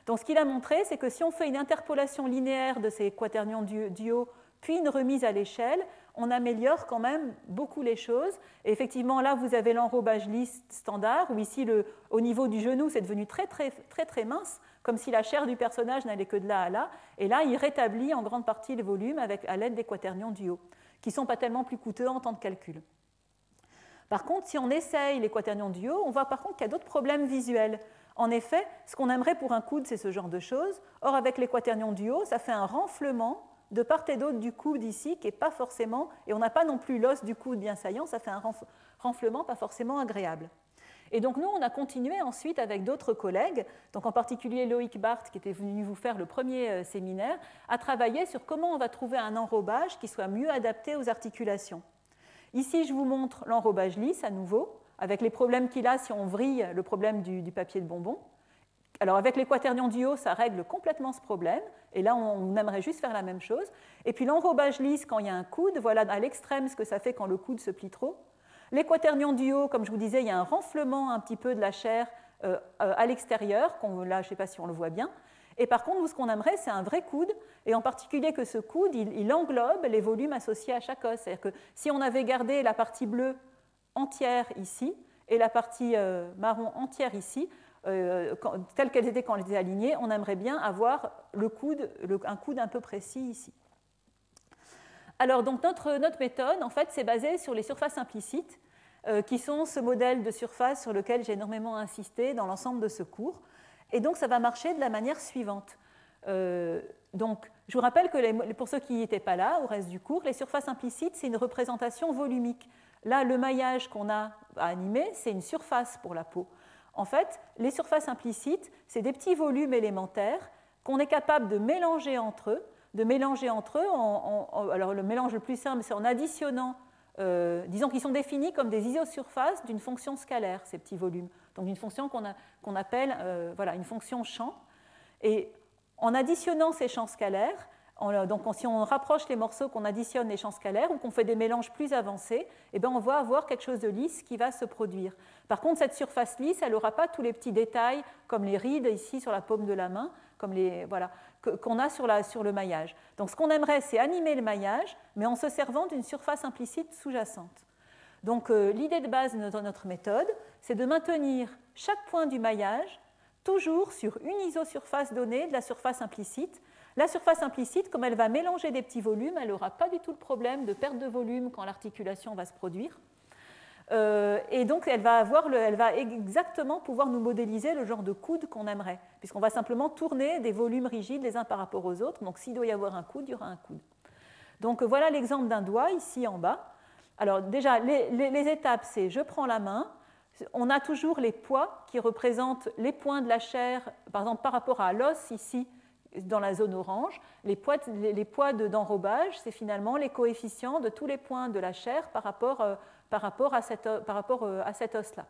Speaker 1: Donc, ce qu'il a montré, c'est que si on fait une interpolation linéaire de ces quaternions duaux, puis une remise à l'échelle, on améliore quand même beaucoup les choses. Et effectivement, là, vous avez l'enrobage lisse standard, où ici, au niveau du genou, c'est devenu très, très, très, très mince, comme si la chair du personnage n'allait que de là à là. Et là, il rétablit en grande partie le volume à l'aide des quaternions duaux, qui ne sont pas tellement plus coûteux en temps de calcul. Par contre, si on essaye les quaternions duaux, on voit par contre qu'il y a d'autres problèmes visuels. En effet, ce qu'on aimerait pour un coude, c'est ce genre de choses. Or, avec les quaternions duaux, ça fait un renflement de part et d'autre du coude ici, qui n'est pas forcément, et on n'a pas non plus l'os du coude bien saillant, ça fait un renflement pas forcément agréable. Et donc nous, on a continué ensuite avec d'autres collègues, donc en particulier Loïc Barth, qui était venu vous faire le premier séminaire, à travailler sur comment on va trouver un enrobage qui soit mieux adapté aux articulations. Ici, je vous montre l'enrobage lisse à nouveau, avec les problèmes qu'il a si on vrille le problème du papier de bonbon. Alors avec les quaternions duaux, ça règle complètement ce problème, et là on aimerait juste faire la même chose. Et puis l'enrobage lisse quand il y a un coude, voilà à l'extrême ce que ça fait quand le coude se plie trop. Les quaternions duaux, comme je vous disais, il y a un renflement un petit peu de la chair à l'extérieur, là je ne sais pas si on le voit bien. Et par contre, nous, ce qu'on aimerait, c'est un vrai coude, et en particulier que ce coude, il englobe les volumes associés à chaque os. C'est-à-dire que si on avait gardé la partie bleue entière ici, et la partie marron entière ici, telles qu'elles étaient quand elles étaient alignées, on aimerait bien avoir un coude un peu précis ici. Alors, donc, notre méthode, en fait, c'est basée sur les surfaces implicites, qui sont ce modèle de surface sur lequel j'ai énormément insisté dans l'ensemble de ce cours. Et donc, ça va marcher de la manière suivante. Donc, je vous rappelle que pour ceux qui n'étaient pas là, au reste du cours, les surfaces implicites, c'est une représentation volumique. Là, le maillage qu'on a à animer, c'est une surface pour la peau. En fait, les surfaces implicites, c'est des petits volumes élémentaires qu'on est capable de mélanger entre eux. Alors, le mélange le plus simple, c'est en additionnant, disons qu'ils sont définis comme des isosurfaces d'une fonction scalaire, ces petits volumes. Donc une fonction qu'on appelle une fonction champ. Et en additionnant ces champs scalaires, donc si on rapproche les morceaux, qu'on additionne les champs scalaires ou qu'on fait des mélanges plus avancés, eh bien on va avoir quelque chose de lisse qui va se produire. Par contre, cette surface lisse, elle n'aura pas tous les petits détails comme les rides ici sur la paume de la main, comme qu'on a sur le maillage. Donc ce qu'on aimerait, c'est animer le maillage, mais en se servant d'une surface implicite sous-jacente. Donc l'idée de base de notre méthode, c'est de maintenir chaque point du maillage toujours sur une isosurface donnée de la surface implicite. La surface implicite, comme elle va mélanger des petits volumes, elle n'aura pas du tout le problème de perte de volume quand l'articulation va se produire. Et donc elle va exactement pouvoir nous modéliser le genre de coude qu'on aimerait, puisqu'on va simplement tourner des volumes rigides les uns par rapport aux autres. Donc s'il doit y avoir un coude, il y aura un coude. Donc voilà l'exemple d'un doigt ici en bas. Alors déjà, les étapes, c'est je prends la main, on a toujours les poids qui représentent les points de la chair, par exemple par rapport à l'os ici, dans la zone orange. Les poids d'enrobage, c'est finalement les coefficients de tous les points de la chair par rapport à cet os-là.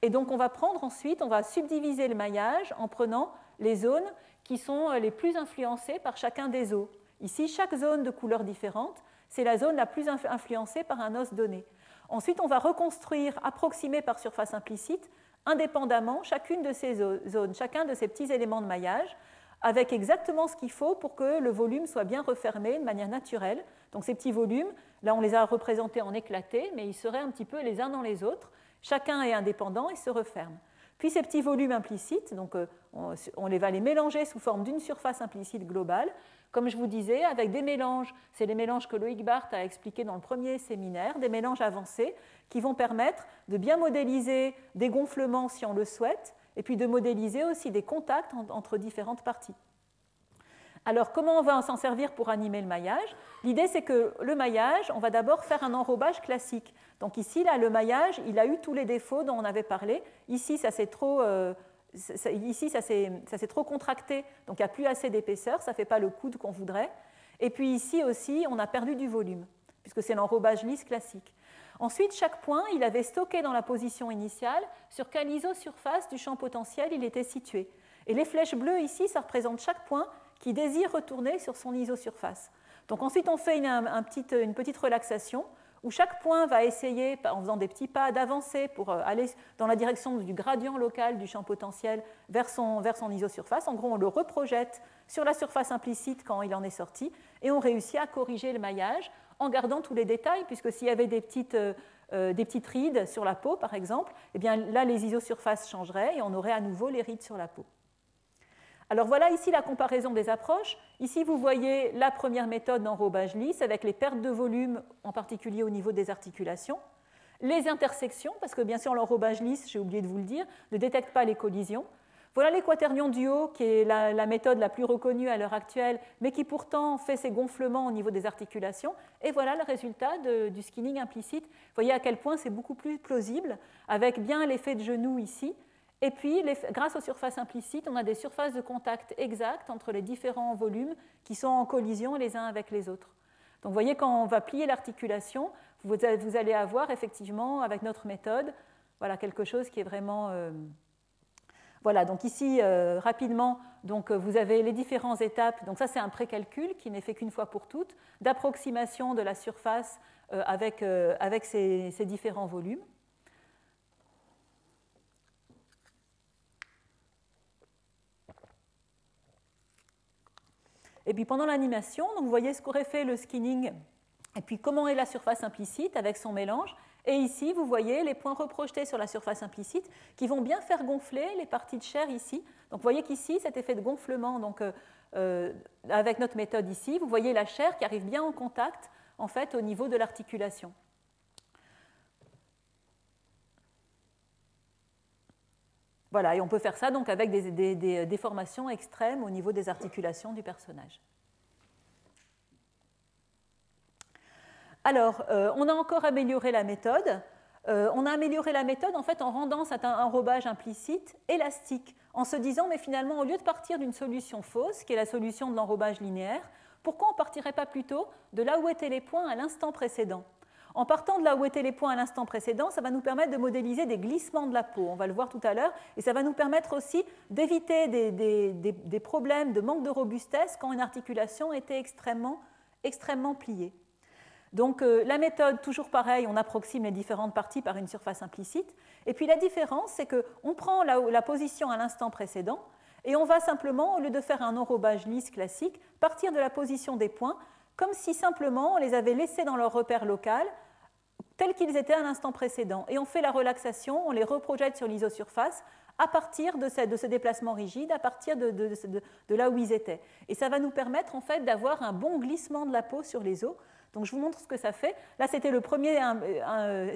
Speaker 1: Et donc on va prendre ensuite, on va subdiviser le maillage en prenant les zones qui sont les plus influencées par chacun des os. Ici, chaque zone de couleur différente, c'est la zone la plus influencée par un os donné. Ensuite, on va reconstruire, approximer par surface implicite, indépendamment chacune de ces zones, chacun de ces petits éléments de maillage, avec exactement ce qu'il faut pour que le volume soit bien refermé de manière naturelle. Donc ces petits volumes, là on les a représentés en éclatés, mais ils seraient un petit peu les uns dans les autres. Chacun est indépendant et se referme. Puis ces petits volumes implicites, donc on va les mélanger sous forme d'une surface implicite globale comme je vous disais, avec des mélanges, c'est les mélanges que Loïc Barthes a expliqués dans le premier séminaire, des mélanges avancés qui vont permettre de bien modéliser des gonflements si on le souhaite, et puis de modéliser aussi des contacts entre différentes parties. Alors, comment on va s'en servir pour animer le maillage? L'idée, c'est que le maillage, on va d'abord faire un enrobage classique. Donc ici, là, le maillage, il a eu tous les défauts dont on avait parlé. Ici, ça s'est trop contracté, donc il n'y a plus assez d'épaisseur, ça ne fait pas le coude qu'on voudrait. Et puis ici aussi, on a perdu du volume, puisque c'est l'enrobage lisse classique. Ensuite, chaque point, il avait stocké dans la position initiale sur quelle isosurface du champ potentiel il était situé. Et les flèches bleues ici, ça représente chaque point qui désire retourner sur son isosurface. Donc ensuite, on fait une petite relaxation où chaque point va essayer, en faisant des petits pas, d'avancer pour aller dans la direction du gradient local du champ potentiel vers son isosurface. En gros, on le reprojette sur la surface implicite quand il en est sorti, et on réussit à corriger le maillage en gardant tous les détails, puisque s'il y avait des petites rides sur la peau, par exemple, eh bien, là, les isosurfaces changeraient et on aurait à nouveau les rides sur la peau. Alors voilà ici la comparaison des approches. Ici, vous voyez la première méthode d'enrobage lisse avec les pertes de volume, en particulier au niveau des articulations. Les intersections, parce que bien sûr l'enrobage lisse, j'ai oublié de vous le dire, ne détecte pas les collisions. Voilà les quaternions du haut, qui est la méthode la plus reconnue à l'heure actuelle, mais qui pourtant fait ses gonflements au niveau des articulations. Et voilà le résultat du skinning implicite. Vous voyez à quel point c'est beaucoup plus plausible, avec bien l'effet de genou ici. Et puis, grâce aux surfaces implicites, on a des surfaces de contact exactes entre les différents volumes qui sont en collision les uns avec les autres. Donc, vous voyez, quand on va plier l'articulation, vous allez avoir effectivement, avec notre méthode, voilà, quelque chose qui est vraiment... Voilà, donc ici, rapidement, donc, vous avez les différentes étapes. Donc ça, c'est un précalcul qui n'est fait qu'une fois pour toutes, d'approximation de la surface avec ces différents volumes. Et puis pendant l'animation, vous voyez ce qu'aurait fait le skinning, et puis comment est la surface implicite avec son mélange. Et ici, vous voyez les points reprojetés sur la surface implicite qui vont bien faire gonfler les parties de chair ici. Donc vous voyez qu'ici, cet effet de gonflement, donc, avec notre méthode ici, vous voyez la chair qui arrive bien en contact en fait, au niveau de l'articulation. Voilà, et on peut faire ça donc avec des déformations extrêmes au niveau des articulations du personnage. Alors, on a encore amélioré la méthode. On a amélioré la méthode en fait en rendant cet enrobage implicite élastique, en se disant, mais finalement, au lieu de partir d'une solution fausse, qui est la solution de l'enrobage linéaire, pourquoi on ne partirait pas plutôt de là où étaient les points à l'instant précédent? En partant de là où étaient les points à l'instant précédent, ça va nous permettre de modéliser des glissements de la peau, on va le voir tout à l'heure, et ça va nous permettre aussi d'éviter des problèmes de manque de robustesse quand une articulation était extrêmement pliée. Donc la méthode, toujours pareil, on approxime les différentes parties par une surface implicite, et puis la différence, c'est qu'on prend la position à l'instant précédent, et on va simplement, au lieu de faire un enrobage lisse classique, partir de la position des points, comme si simplement on les avait laissés dans leur repère local, tels qu'ils étaient à l'instant précédent. Et on fait la relaxation, on les reprojette sur l'isosurface à partir de ce déplacement rigide, à partir de là où ils étaient. Et ça va nous permettre en fait d'avoir un bon glissement de la peau sur les os. Donc je vous montre ce que ça fait. Là, c'était le premier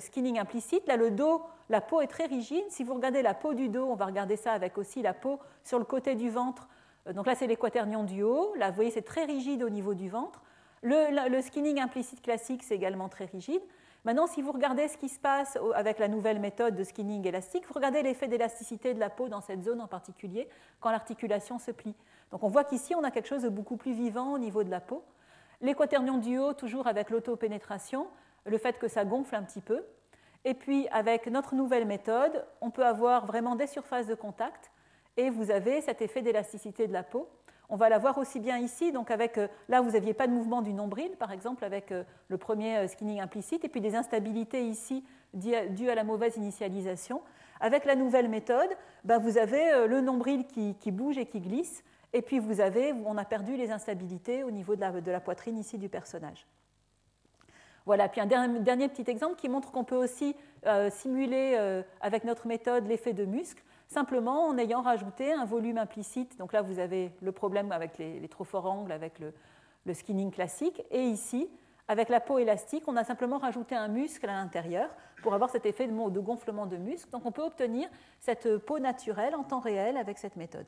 Speaker 1: skinning implicite. Là, le dos, la peau est très rigide. Si vous regardez la peau du dos, on va regarder ça avec aussi la peau sur le côté du ventre. Donc là, c'est les quaternions du haut. Là, vous voyez, c'est très rigide au niveau du ventre. Le skinning implicite classique, c'est également très rigide. Maintenant, si vous regardez ce qui se passe avec la nouvelle méthode de skinning élastique, vous regardez l'effet d'élasticité de la peau dans cette zone en particulier, quand l'articulation se plie. Donc on voit qu'ici, on a quelque chose de beaucoup plus vivant au niveau de la peau. Les quaternions du haut, toujours avec l'autopénétration, le fait que ça gonfle un petit peu. Et puis, avec notre nouvelle méthode, on peut avoir vraiment des surfaces de contact, et vous avez cet effet d'élasticité de la peau. On va la voir aussi bien ici, donc avec, là vous n'aviez pas de mouvement du nombril, par exemple, avec le premier skinning implicite, et puis des instabilités ici dues à la mauvaise initialisation. Avec la nouvelle méthode, vous avez le nombril qui bouge et qui glisse, et puis on a perdu les instabilités au niveau de la poitrine ici du personnage. Voilà, puis un dernier petit exemple qui montre qu'on peut aussi simuler avec notre méthode l'effet de muscle, simplement en ayant rajouté un volume implicite. Donc là, vous avez le problème avec les trop forts angles, avec le skinning classique, et ici, avec la peau élastique, on a simplement rajouté un muscle à l'intérieur pour avoir cet effet de gonflement de muscle. Donc on peut obtenir cette peau naturelle en temps réel avec cette méthode.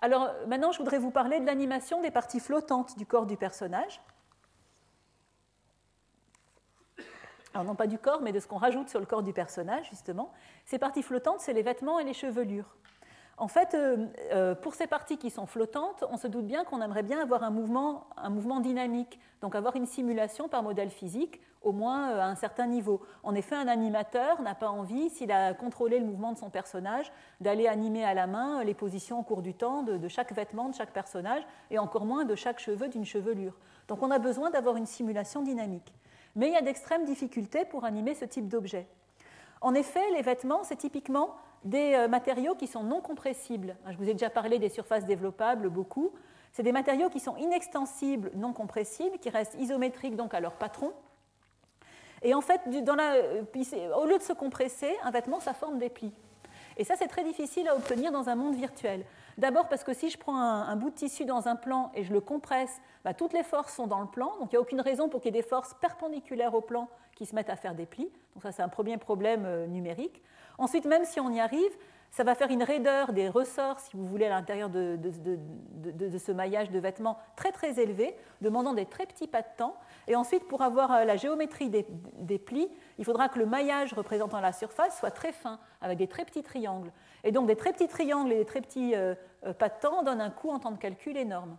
Speaker 1: Alors maintenant, je voudrais vous parler de l'animation des parties flottantes du corps du personnage. Alors non pas du corps, mais de ce qu'on rajoute sur le corps du personnage, justement. Ces parties flottantes, c'est les vêtements et les chevelures. En fait, pour ces parties qui sont flottantes, on se doute bien qu'on aimerait bien avoir un mouvement dynamique, donc avoir une simulation par modèle physique, au moins à un certain niveau. En effet, un animateur n'a pas envie, s'il a contrôlé le mouvement de son personnage, d'aller animer à la main les positions au cours du temps de chaque vêtement, de chaque personnage, et encore moins de chaque cheveu d'une chevelure. Donc on a besoin d'avoir une simulation dynamique. Mais il y a d'extrêmes difficultés pour animer ce type d'objet. En effet, les vêtements, c'est typiquement des matériaux qui sont non compressibles. Je vous ai déjà parlé des surfaces développables beaucoup. C'est des matériaux qui sont inextensibles, non compressibles, qui restent isométriques donc à leur patron. Et en fait, au lieu de se compresser, un vêtement, ça forme des plis. Et ça, c'est très difficile à obtenir dans un monde virtuel. D'abord parce que si je prends un bout de tissu dans un plan et je le compresse, toutes les forces sont dans le plan, donc il n'y a aucune raison pour qu'il y ait des forces perpendiculaires au plan qui se mettent à faire des plis. Donc ça, c'est un premier problème numérique. Ensuite, même si on y arrive, ça va faire une raideur des ressorts, si vous voulez, à l'intérieur de ce maillage de vêtements très très élevé, demandant des très petits pas de temps. Et ensuite, pour avoir la géométrie des plis, il faudra que le maillage représentant la surface soit très fin, avec des très petits triangles. Et donc des très petits triangles et des très petits pas de temps donnent un coût en temps de calcul énorme.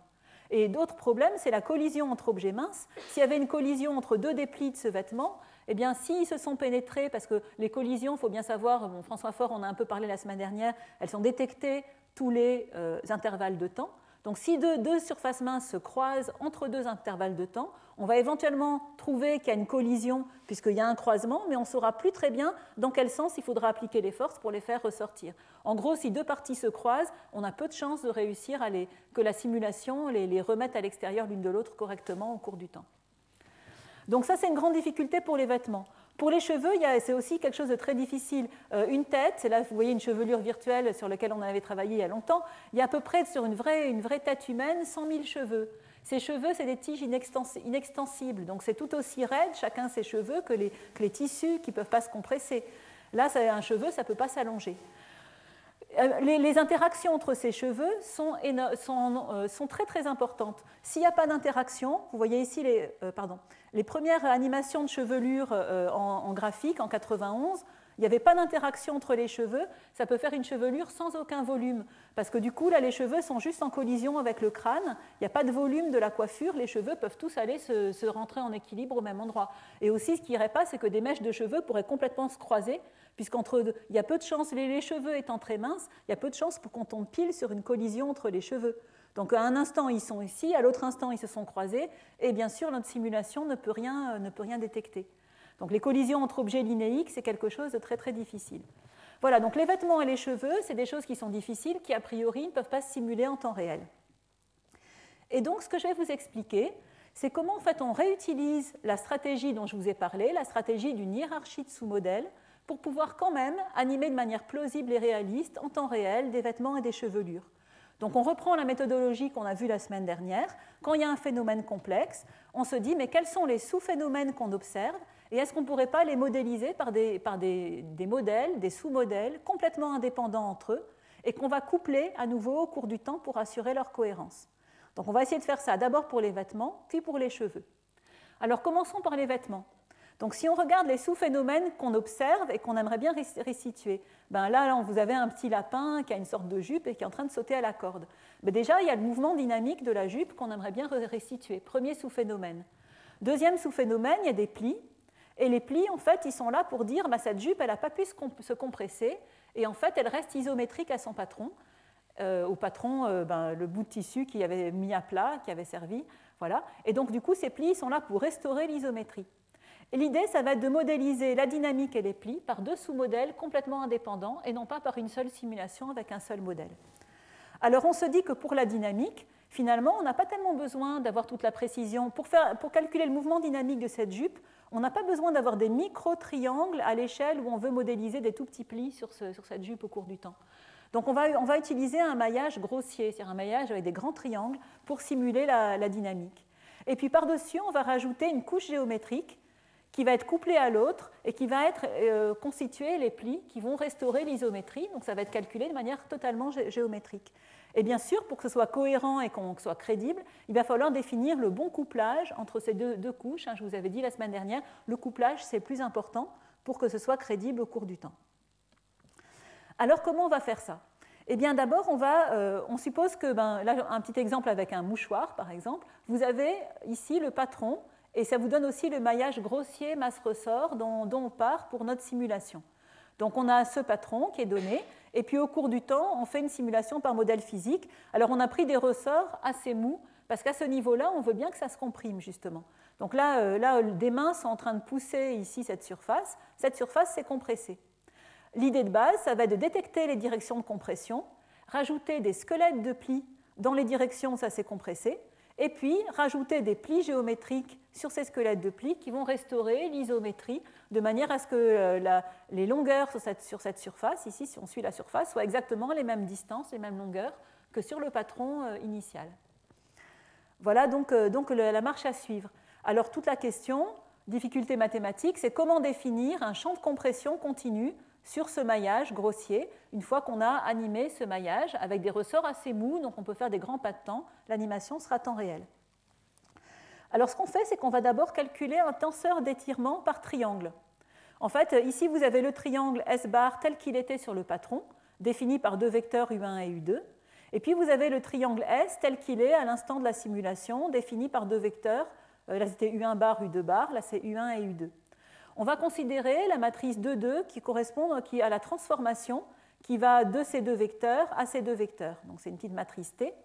Speaker 1: Et d'autres problèmes, c'est la collision entre objets minces. S'il y avait une collision entre deux des plis de ce vêtement, eh bien, s'ils se sont pénétrés, parce que les collisions, il faut bien savoir, François Faure en a un peu parlé la semaine dernière, elles sont détectées tous les intervalles de temps. Donc si deux surfaces minces se croisent entre deux intervalles de temps, on va éventuellement trouver qu'il y a une collision puisqu'il y a un croisement, mais on ne saura plus très bien dans quel sens il faudra appliquer les forces pour les faire ressortir. En gros, si deux parties se croisent, on a peu de chances de réussir que la simulation les remette à l'extérieur l'une de l'autre correctement au cours du temps. Donc ça, c'est une grande difficulté pour les vêtements. Pour les cheveux, c'est aussi quelque chose de très difficile. Une tête, c'est là, vous voyez une chevelure virtuelle sur laquelle on avait travaillé il y a longtemps. Il y a à peu près sur une vraie tête humaine 100 000 cheveux. Ces cheveux, c'est des tiges inextensibles. Donc c'est tout aussi raide, chacun ses cheveux, que les tissus qui ne peuvent pas se compresser. Là, un cheveu, ça ne peut pas s'allonger. Les interactions entre ces cheveux sont très très importantes. S'il n'y a pas d'interaction, vous voyez ici les premières animations de chevelure en graphique en 91, il n'y avait pas d'interaction entre les cheveux, ça peut faire une chevelure sans aucun volume, parce que du coup là les cheveux sont juste en collision avec le crâne, il n'y a pas de volume de la coiffure, les cheveux peuvent tous aller se rentrer en équilibre au même endroit. Et aussi ce qui n'irait pas, c'est que des mèches de cheveux pourraient complètement se croiser, puisqu'il y a peu de chances, les cheveux étant très minces, il y a peu de chances pour qu'on tombe pile sur une collision entre les cheveux. Donc à un instant ils sont ici, à l'autre instant ils se sont croisés, et bien sûr notre simulation ne peut rien détecter. Donc les collisions entre objets linéiques, c'est quelque chose de très très difficile. Voilà, donc les vêtements et les cheveux, c'est des choses qui sont difficiles, qui a priori ne peuvent pas se simuler en temps réel. Et donc ce que je vais vous expliquer, c'est comment en fait on réutilise la stratégie dont je vous ai parlé, la stratégie d'une hiérarchie de sous-modèles, pour pouvoir quand même animer de manière plausible et réaliste, en temps réel, des vêtements et des chevelures. Donc on reprend la méthodologie qu'on a vue la semaine dernière. Quand il y a un phénomène complexe, on se dit mais quels sont les sous-phénomènes qu'on observe et est-ce qu'on ne pourrait pas les modéliser par des modèles, des sous-modèles complètement indépendants entre eux et qu'on va coupler à nouveau au cours du temps pour assurer leur cohérence. Donc on va essayer de faire ça d'abord pour les vêtements, puis pour les cheveux. Alors commençons par les vêtements. Donc si on regarde les sous-phénomènes qu'on observe et qu'on aimerait bien restituer, là vous avez un petit lapin qui a une sorte de jupe et qui est en train de sauter à la corde. Déjà, il y a le mouvement dynamique de la jupe qu'on aimerait bien restituer, premier sous-phénomène. Deuxième sous-phénomène, il y a des plis. Et les plis, en fait, ils sont là pour dire cette jupe, elle n'a pas pu se compresser et en fait, elle reste isométrique à son patron. Au patron, le bout de tissu qui avait mis à plat, qui avait servi. Voilà. Et donc, du coup, ces plis sont là pour restaurer l'isométrie. Et l'idée, ça va être de modéliser la dynamique et les plis par deux sous-modèles complètement indépendants et non pas par une seule simulation avec un seul modèle. Alors on se dit que pour la dynamique, finalement, on n'a pas tellement besoin d'avoir toute la précision. Pour calculer le mouvement dynamique de cette jupe, on n'a pas besoin d'avoir des micro-triangles à l'échelle où on veut modéliser des tout petits plis sur cette jupe au cours du temps. Donc on va utiliser un maillage grossier, c'est-à-dire un maillage avec des grands triangles pour simuler la dynamique. Et puis par-dessus, on va rajouter une couche géométrique qui va être couplée à l'autre et qui va être constituer les plis qui vont restaurer l'isométrie. Donc ça va être calculé de manière totalement géométrique. Et bien sûr, pour que ce soit cohérent et qu'on soit crédible, il va falloir définir le bon couplage entre ces deux couches. Je vous avais dit la semaine dernière, le couplage, c'est le plus important pour que ce soit crédible au cours du temps. Alors, comment on va faire ça? Eh bien, d'abord, on suppose que, là, un petit exemple avec un mouchoir, par exemple, vous avez ici le patron, et ça vous donne aussi le maillage grossier masse-ressort dont on part pour notre simulation. Donc, on a ce patron qui est donné, et puis au cours du temps, on fait une simulation par modèle physique. Alors, on a pris des ressorts assez mous, parce qu'à ce niveau-là, on veut bien que ça se comprime, justement. Donc là, des mains sont en train de pousser ici cette surface. Cette surface, c'est compressé. L'idée de base, ça va être de détecter les directions de compression, rajouter des squelettes de plis dans les directions où ça s'est compressé, et puis rajouter des plis géométriques sur ces squelettes de plis qui vont restaurer l'isométrie de manière à ce que les longueurs sur cette surface, ici si on suit la surface, soient exactement les mêmes distances, les mêmes longueurs que sur le patron initial. Voilà donc la marche à suivre. Alors toute la question, difficulté mathématique, c'est comment définir un champ de compression continu sur ce maillage grossier, une fois qu'on a animé ce maillage avec des ressorts assez mous, donc on peut faire des grands pas de temps, l'animation sera temps réel. Alors ce qu'on fait, c'est qu'on va d'abord calculer un tenseur d'étirement par triangle. En fait, ici vous avez le triangle S bar tel qu'il était sur le patron, défini par deux vecteurs U1 et U2, et puis vous avez le triangle S tel qu'il est à l'instant de la simulation, défini par deux vecteurs, là c'était U1 bar, U2 bar, là c'est U1 et U2. On va considérer la matrice 2,2 qui correspond à la transformation qui va de ces deux vecteurs à ces deux vecteurs. Donc c'est une petite matrice T.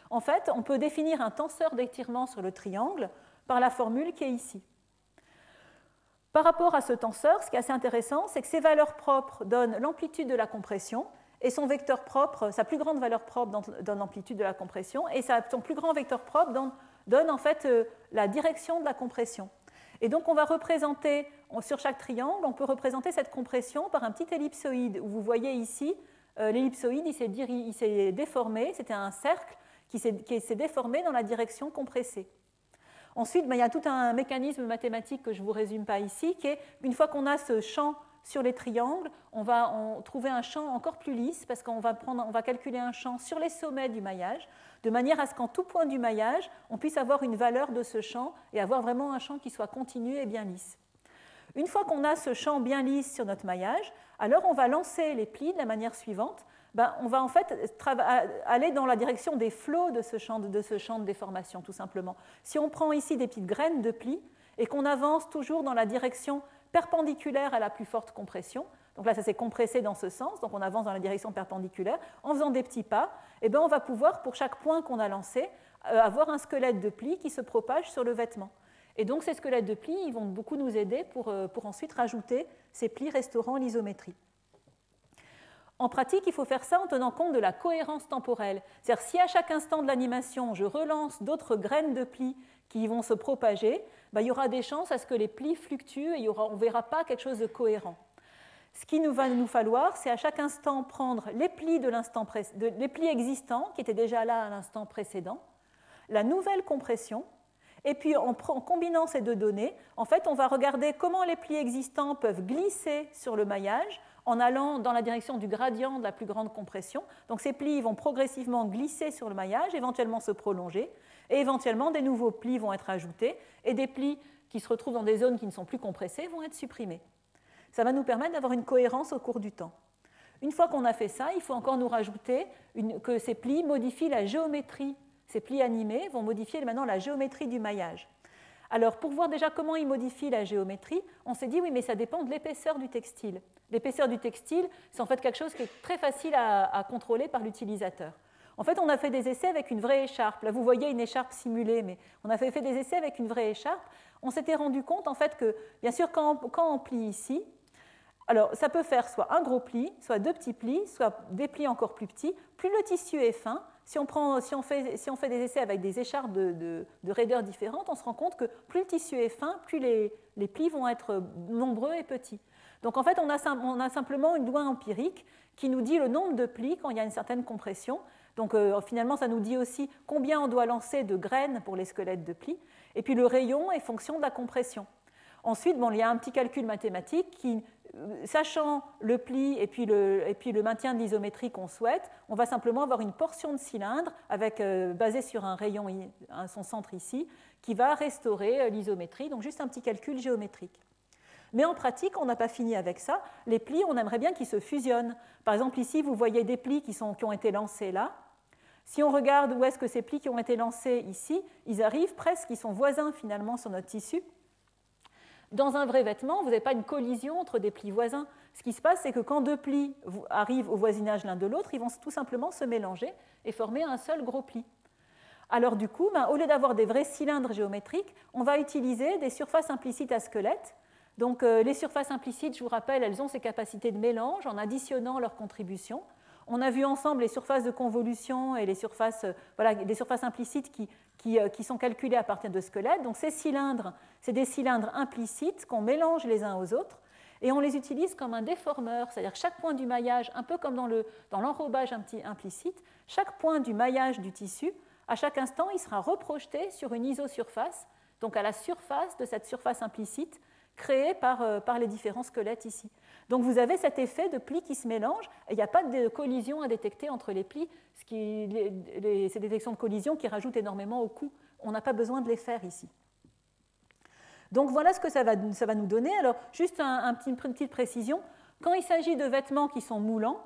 Speaker 1: En fait, on peut définir un tenseur d'étirement sur le triangle par la formule qui est ici. Par rapport à ce tenseur, ce qui est assez intéressant, c'est que ses valeurs propres donnent l'amplitude de la compression et son vecteur propre, sa plus grande valeur propre donne l'amplitude de la compression et son plus grand vecteur propre donne en fait la direction de la compression. Et donc on va représenter, sur chaque triangle, on peut représenter cette compression par un petit ellipsoïde, où vous voyez ici, l'ellipsoïde il s'est déformé, c'était un cercle qui s'est déformé dans la direction compressée. Ensuite, il y a tout un mécanisme mathématique que je ne vous résume pas ici, qui est, une fois qu'on a ce champ sur les triangles, on va trouver un champ encore plus lisse, parce qu'on va calculer un champ sur les sommets du maillage, de manière à ce qu'en tout point du maillage, on puisse avoir une valeur de ce champ et avoir vraiment un champ qui soit continu et bien lisse. Une fois qu'on a ce champ bien lisse sur notre maillage, alors on va lancer les plis de la manière suivante. On va en fait aller dans la direction des flots de ce champ de déformation, tout simplement. Si on prend ici des petites graines de plis et qu'on avance toujours dans la direction perpendiculaire à la plus forte compression, donc là ça s'est compressé dans ce sens, donc on avance dans la direction perpendiculaire, en faisant des petits pas, et on va pouvoir, pour chaque point qu'on a lancé, avoir un squelette de plis qui se propage sur le vêtement. Et donc ces squelettes de plis ils vont beaucoup nous aider pour ensuite rajouter ces plis restaurant l'isométrie. En pratique, il faut faire ça en tenant compte de la cohérence temporelle. C'est-à-dire si à chaque instant de l'animation, je relance d'autres graines de plis qui vont se propager, il y aura des chances à ce que les plis fluctuent et on ne verra pas quelque chose de cohérent. Ce qu'il va nous falloir, c'est à chaque instant prendre les plis, les plis existants qui étaient déjà là à l'instant précédent, la nouvelle compression, et puis en combinant ces deux données, en fait, on va regarder comment les plis existants peuvent glisser sur le maillage en allant dans la direction du gradient de la plus grande compression. Donc ces plis vont progressivement glisser sur le maillage, éventuellement se prolonger, et éventuellement des nouveaux plis vont être ajoutés, et des plis qui se retrouvent dans des zones qui ne sont plus compressées vont être supprimés. Ça va nous permettre d'avoir une cohérence au cours du temps. Une fois qu'on a fait ça, il faut encore nous rajouter que ces plis modifient la géométrie. Ces plis animés vont modifier maintenant la géométrie du maillage. Alors, pour voir déjà comment ils modifient la géométrie, on s'est dit, oui, mais ça dépend de l'épaisseur du textile. L'épaisseur du textile, c'est en fait quelque chose qui est très facile à contrôler par l'utilisateur. En fait, on a fait des essais avec une vraie écharpe. Là, vous voyez une écharpe simulée, mais on a fait des essais avec une vraie écharpe. On s'était rendu compte, en fait, que, bien sûr, quand on plie ici, alors, ça peut faire soit un gros pli, soit deux petits plis, soit des plis encore plus petits. Plus le tissu est fin, si on fait des essais avec des écharpes de raideurs différentes, on se rend compte que plus le tissu est fin, plus les Les plis vont être nombreux et petits. Donc en fait, on a simplement une loi empirique qui nous dit le nombre de plis quand il y a une certaine compression. Donc finalement, ça nous dit aussi combien on doit lancer de graines pour les squelettes de plis. Et puis le rayon est fonction de la compression. Ensuite, il y a un petit calcul mathématique qui, sachant le pli et puis le maintien de l'isométrie qu'on souhaite, on va simplement avoir une portion de cylindre basée sur un rayon à son centre ici, qui va restaurer l'isométrie, donc juste un petit calcul géométrique. Mais en pratique, on n'a pas fini avec ça. Les plis, on aimerait bien qu'ils se fusionnent. Par exemple, ici, vous voyez des plis qui ont été lancés là. Si on regarde où est-ce que ces plis qui ont été lancés ici, ils arrivent presque, ils sont voisins finalement sur notre tissu. Dans un vrai vêtement, vous n'avez pas une collision entre des plis voisins. Ce qui se passe, c'est que quand deux plis arrivent au voisinage l'un de l'autre, ils vont tout simplement se mélanger et former un seul gros pli. Alors du coup, au lieu d'avoir des vrais cylindres géométriques, on va utiliser des surfaces implicites à squelette. Donc les surfaces implicites, je vous rappelle, elles ont ces capacités de mélange en additionnant leurs contributions. On a vu ensemble les surfaces de convolution et les surfaces implicites qui sont calculées à partir de squelettes. Donc ces cylindres, c'est des cylindres implicites qu'on mélange les uns aux autres et on les utilise comme un déformeur, c'est-à-dire que chaque point du maillage, un peu comme dans l'enrobage implicite, chaque point du maillage du tissu, à chaque instant, il sera reprojeté sur une isosurface, donc à la surface de cette surface implicite créée par les différents squelettes ici. Donc vous avez cet effet de plis qui se mélangent, et il n'y a pas de collision à détecter entre les plis, ces détections de collision qui rajoutent énormément au coût. On n'a pas besoin de les faire ici. Donc voilà ce que ça va nous donner. Alors juste une petite précision, quand il s'agit de vêtements qui sont moulants,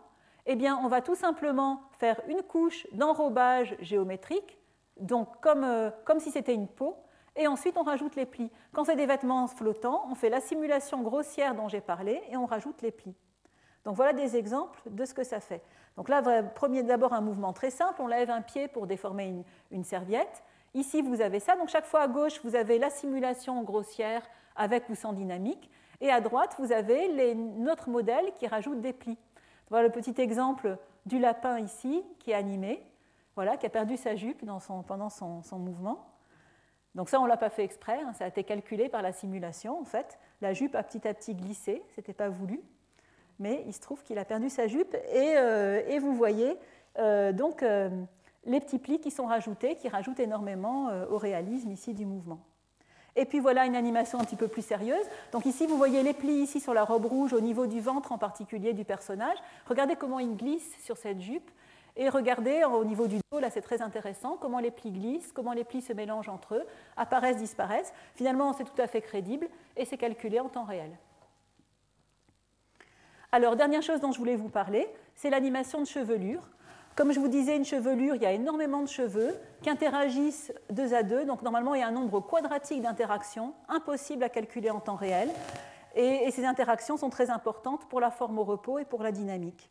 Speaker 1: eh bien, on va tout simplement faire une couche d'enrobage géométrique, donc comme si c'était une peau, et ensuite on rajoute les plis. Quand c'est des vêtements flottants, on fait la simulation grossière dont j'ai parlé et on rajoute les plis. Donc voilà des exemples de ce que ça fait. Donc là, d'abord un mouvement très simple, on lève un pied pour déformer une serviette. Ici, vous avez ça, donc chaque fois à gauche, vous avez la simulation grossière avec ou sans dynamique, et à droite, vous avez notre modèle qui rajoute des plis. Voilà le petit exemple du lapin ici, qui est animé, voilà, qui a perdu sa jupe pendant son mouvement. Donc ça, on ne l'a pas fait exprès, ça a été calculé par la simulation, en fait. La jupe a petit à petit glissé, ce n'était pas voulu, mais il se trouve qu'il a perdu sa jupe, et vous voyez les petits plis qui sont rajoutés, qui rajoutent énormément au réalisme ici du mouvement. Et puis voilà une animation un petit peu plus sérieuse. Donc ici, vous voyez les plis ici sur la robe rouge, au niveau du ventre en particulier du personnage. Regardez comment il glisse sur cette jupe. Et regardez au niveau du dos, là c'est très intéressant, comment les plis glissent, comment les plis se mélangent entre eux, apparaissent, disparaissent. Finalement, c'est tout à fait crédible et c'est calculé en temps réel. Alors, dernière chose dont je voulais vous parler, c'est l'animation de chevelure. Comme je vous disais, une chevelure, il y a énormément de cheveux qui interagissent deux à deux. Donc normalement, il y a un nombre quadratique d'interactions, impossible à calculer en temps réel. Et ces interactions sont très importantes pour la forme au repos et pour la dynamique.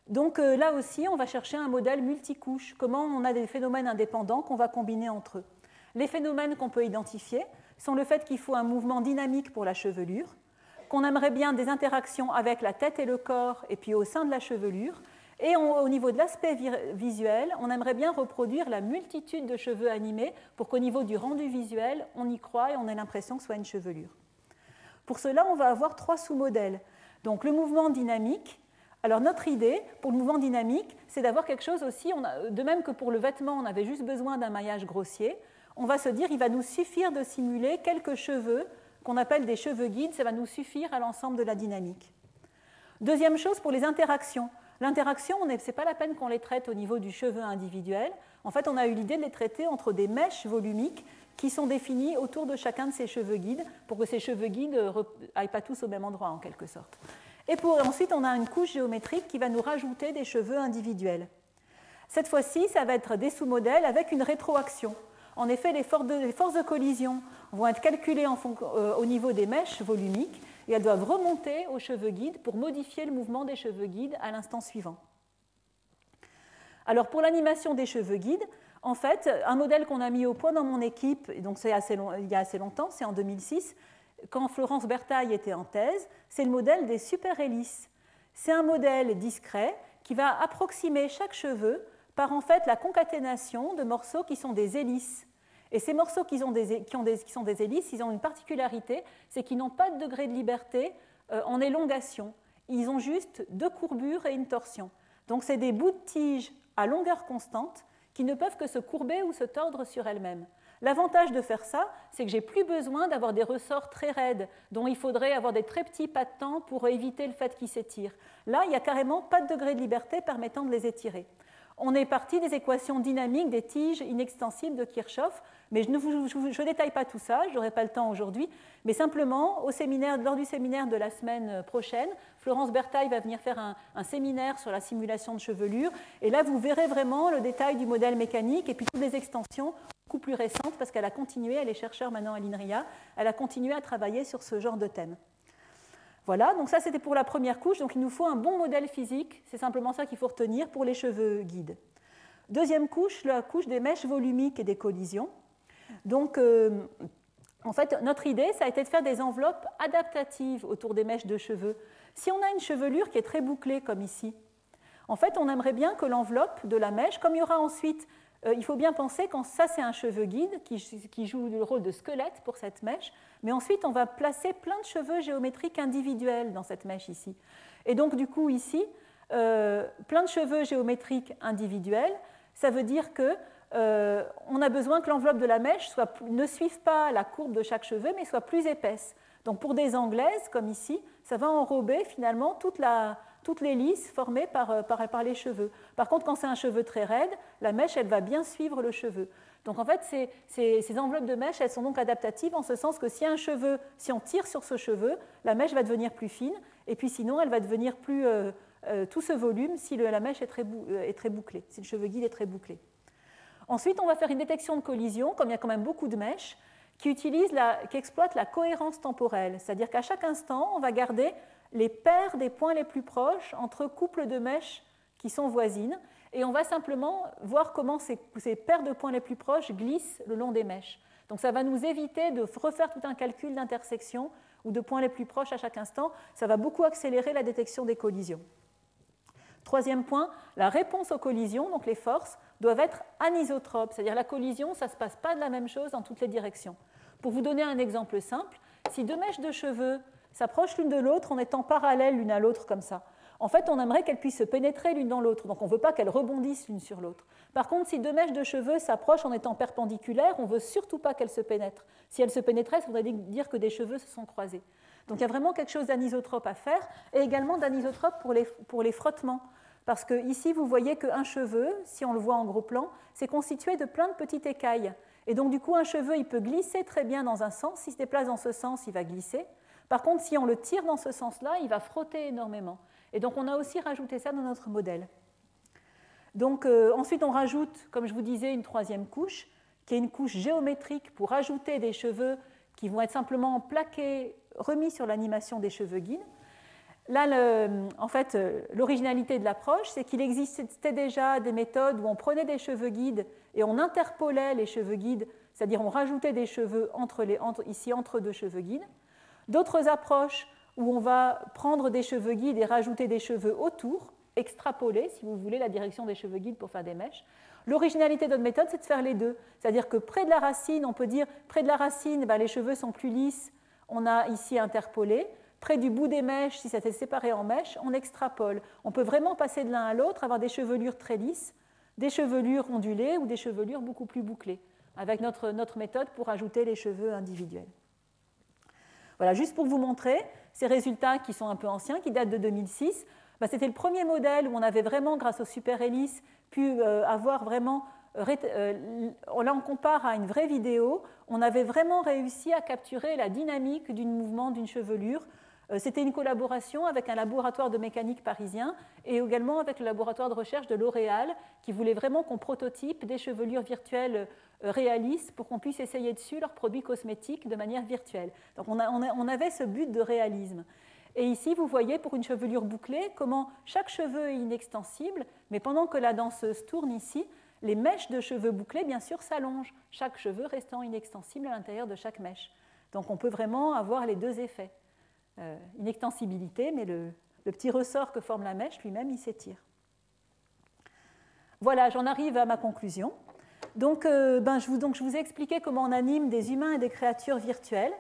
Speaker 1: Donc là aussi, on va chercher un modèle multicouche, comment on a des phénomènes indépendants qu'on va combiner entre eux. Les phénomènes qu'on peut identifier sont le fait qu'il faut un mouvement dynamique pour la chevelure, qu'on aimerait bien des interactions avec la tête et le corps, et puis au sein de la chevelure, et au niveau de l'aspect visuel, on aimerait bien reproduire la multitude de cheveux animés pour qu'au niveau du rendu visuel, on y croit et on ait l'impression que ce soit une chevelure. Pour cela, on va avoir 3 sous-modèles. Donc le mouvement dynamique. Alors notre idée pour le mouvement dynamique, c'est d'avoir quelque chose aussi, de même que pour le vêtement, on avait juste besoin d'un maillage grossier, on va se dire qu'il va nous suffire de simuler quelques cheveux qu'on appelle des cheveux guides, ça va nous suffire à l'ensemble de la dynamique. Deuxième chose, pour les interactions. L'interaction, ce n'est pas la peine qu'on les traite au niveau du cheveu individuel. En fait, on a eu l'idée de les traiter entre des mèches volumiques qui sont définies autour de chacun de ces cheveux guides pour que ces cheveux guides n'aillent pas tous au même endroit, en quelque sorte. Et ensuite, on a une couche géométrique qui va nous rajouter des cheveux individuels. Cette fois-ci, ça va être des sous-modèles avec une rétroaction. En effet, les forces de collision vont être calculées au niveau des mèches volumiques et elles doivent remonter aux cheveux guides pour modifier le mouvement des cheveux guides à l'instant suivant. Alors pour l'animation des cheveux guides, en fait, un modèle qu'on a mis au point dans mon équipe, et donc il y a assez longtemps, c'est en 2006, quand Florence Bertaille était en thèse, c'est le modèle des super-hélices. C'est un modèle discret qui va approximer chaque cheveu par en fait la concaténation de morceaux qui sont des hélices. Et ces morceaux qui sont des hélices, ils ont une particularité, c'est qu'ils n'ont pas de degré de liberté en élongation. Ils ont juste 2 courbures et une torsion. Donc c'est des bouts de tige à longueur constante qui ne peuvent que se courber ou se tordre sur elles-mêmes. L'avantage de faire ça, c'est que je n'ai plus besoin d'avoir des ressorts très raides, dont il faudrait avoir des très petits pas de temps pour éviter le fait qu'ils s'étirent. Là, il n'y a carrément pas de degré de liberté permettant de les étirer. On est parti des équations dynamiques des tiges inextensibles de Kirchhoff, mais je ne détaille pas tout ça, je n'aurai pas le temps aujourd'hui, mais simplement, lors du séminaire de la semaine prochaine, Florence Bertaille va venir faire un séminaire sur la simulation de chevelure, et là, vous verrez vraiment le détail du modèle mécanique et puis toutes les extensions beaucoup plus récentes, parce qu'elle a continué, elle est chercheure maintenant à l'INRIA, elle a continué à travailler sur ce genre de thème. Voilà, donc ça c'était pour la première couche, donc il nous faut un bon modèle physique, c'est simplement ça qu'il faut retenir pour les cheveux guides. Deuxième couche, la couche des mèches volumiques et des collisions. Donc en fait, notre idée, ça a été de faire des enveloppes adaptatives autour des mèches de cheveux. Si on a une chevelure qui est très bouclée comme ici, en fait on aimerait bien que l'enveloppe de la mèche, comme il y aura ensuite, il faut bien penser que ça c'est un cheveu guide qui joue le rôle de squelette pour cette mèche, mais ensuite on va placer plein de cheveux géométriques individuels dans cette mèche ici. Et donc du coup ici, plein de cheveux géométriques individuels, ça veut dire qu'on a besoin que l'enveloppe de la mèche ne suive pas la courbe de chaque cheveu, mais soit plus épaisse. Donc pour des anglaises, comme ici, ça va enrober finalement toutes les lisses formées par les cheveux. Par contre, quand c'est un cheveu très raide, la mèche, elle va bien suivre le cheveu. Donc en fait, ces enveloppes de mèche, elles sont donc adaptatives en ce sens que si on tire sur ce cheveu, la mèche va devenir plus fine, et puis sinon, elle va devenir plus tout ce volume si la mèche est très bouclée, si le cheveu guide est très bouclé. Ensuite, on va faire une détection de collision, comme il y a quand même beaucoup de mèches, qui exploitent la cohérence temporelle. C'est-à-dire qu'à chaque instant, on va garder les paires des points les plus proches entre couples de mèches qui sont voisines, et on va simplement voir comment ces paires de points les plus proches glissent le long des mèches. Donc ça va nous éviter de refaire tout un calcul d'intersection ou de points les plus proches à chaque instant. Ça va beaucoup accélérer la détection des collisions. Troisième point, la réponse aux collisions, donc les forces, doivent être anisotropes, c'est-à-dire la collision, ça ne se passe pas de la même chose dans toutes les directions. Pour vous donner un exemple simple, si 2 mèches de cheveux s'approchent l'une de l'autre en étant parallèles l'une à l'autre comme ça, en fait, on aimerait qu'elles puissent se pénétrer l'une dans l'autre, donc on ne veut pas qu'elles rebondissent l'une sur l'autre. Par contre, si 2 mèches de cheveux s'approchent en étant perpendiculaires, on ne veut surtout pas qu'elles se pénètrent. Si elles se pénétraient, ça voudrait dire que des cheveux se sont croisés. Donc il y a vraiment quelque chose d'anisotrope à faire, et également d'anisotrope pour les frottements. Parce que ici, vous voyez qu'un cheveu, si on le voit en gros plan, c'est constitué de plein de petites écailles. Et donc, du coup, un cheveu, il peut glisser très bien dans un sens. S'il se déplace dans ce sens, il va glisser. Par contre, si on le tire dans ce sens-là, il va frotter énormément. Et donc, on a aussi rajouté ça dans notre modèle. Donc, ensuite, on rajoute, comme je vous disais, une troisième couche, qui est une couche géométrique pour ajouter des cheveux qui vont être simplement plaqués, remis sur l'animation des cheveux guides. Là, en fait, l'originalité de l'approche, c'est qu'il existait déjà des méthodes où on prenait des cheveux guides et on interpolait les cheveux guides, c'est-à-dire on rajoutait des cheveux ici entre 2 cheveux guides. D'autres approches où on va prendre des cheveux guides et rajouter des cheveux autour, extrapoler, si vous voulez, la direction des cheveux guides pour faire des mèches. L'originalité de notre méthode, c'est de faire les deux. C'est-à-dire que près de la racine, on peut dire, près de la racine, les cheveux sont plus lisses, on a ici interpolé. Près du bout des mèches, si ça s'est séparé en mèches, on extrapole. On peut vraiment passer de l'un à l'autre, avoir des chevelures très lisses, des chevelures ondulées ou des chevelures beaucoup plus bouclées, avec notre méthode pour ajouter les cheveux individuels. Voilà, juste pour vous montrer ces résultats qui sont un peu anciens, qui datent de 2006. C'était le premier modèle où on avait vraiment, grâce aux super hélices, pu avoir vraiment... Là, on compare à une vraie vidéo, on avait vraiment réussi à capturer la dynamique du mouvement d'une chevelure. C'était une collaboration avec un laboratoire de mécanique parisien et également avec le laboratoire de recherche de L'Oréal qui voulait vraiment qu'on prototype des chevelures virtuelles réalistes pour qu'on puisse essayer dessus leurs produits cosmétiques de manière virtuelle. Donc on avait ce but de réalisme. Et ici, vous voyez pour une chevelure bouclée comment chaque cheveu est inextensible, mais pendant que la danseuse tourne ici, les mèches de cheveux bouclés, bien sûr, s'allongent, chaque cheveu restant inextensible à l'intérieur de chaque mèche. Donc on peut vraiment avoir les deux effets. Une extensibilité, mais le petit ressort que forme la mèche lui-même, il s'étire. Voilà, j'en arrive à ma conclusion. Donc, je vous ai expliqué comment on anime des humains et des créatures virtuelles.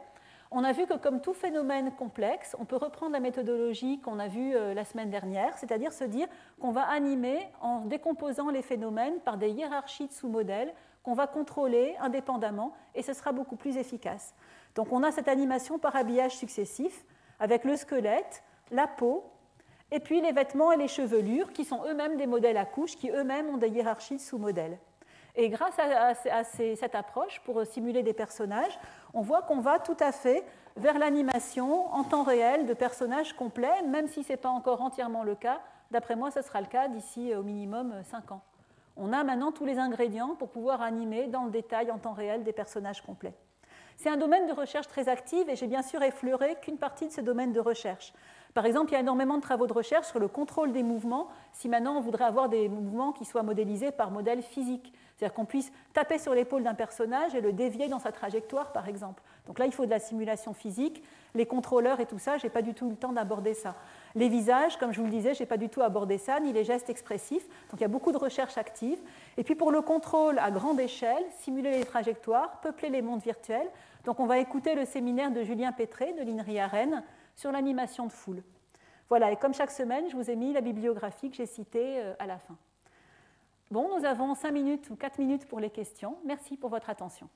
Speaker 1: On a vu que comme tout phénomène complexe, on peut reprendre la méthodologie qu'on a vue la semaine dernière, c'est-à-dire se dire qu'on va animer en décomposant les phénomènes par des hiérarchies de sous-modèles qu'on va contrôler indépendamment et ce sera beaucoup plus efficace. Donc on a cette animation par habillage successif avec le squelette, la peau, et puis les vêtements et les chevelures qui sont eux-mêmes des modèles à couches qui eux-mêmes ont des hiérarchies de sous-modèles. Et grâce à cette approche, pour simuler des personnages, on voit qu'on va tout à fait vers l'animation en temps réel de personnages complets, même si ce n'est pas encore entièrement le cas. D'après moi, ce sera le cas d'ici au minimum 5 ans. On a maintenant tous les ingrédients pour pouvoir animer dans le détail en temps réel des personnages complets. C'est un domaine de recherche très actif et j'ai bien sûr effleuré qu'une partie de ce domaine de recherche. Par exemple, il y a énormément de travaux de recherche sur le contrôle des mouvements, si maintenant on voudrait avoir des mouvements qui soient modélisés par modèle physique. C'est-à-dire qu'on puisse taper sur l'épaule d'un personnage et le dévier dans sa trajectoire, par exemple. Donc là, il faut de la simulation physique, les contrôleurs et tout ça, je n'ai pas du tout eu le temps d'aborder ça. Les visages, comme je vous le disais, je n'ai pas du tout abordé ça, ni les gestes expressifs. Donc il y a beaucoup de recherches actives. Et puis pour le contrôle à grande échelle, simuler les trajectoires, peupler les mondes virtuels. Donc on va écouter le séminaire de Julien Pétré, de l'INRI à Rennes, sur l'animation de foule. Voilà, et comme chaque semaine, je vous ai mis la bibliographie que j'ai citée à la fin. Bon, nous avons 5 minutes ou 4 minutes pour les questions. Merci pour votre attention.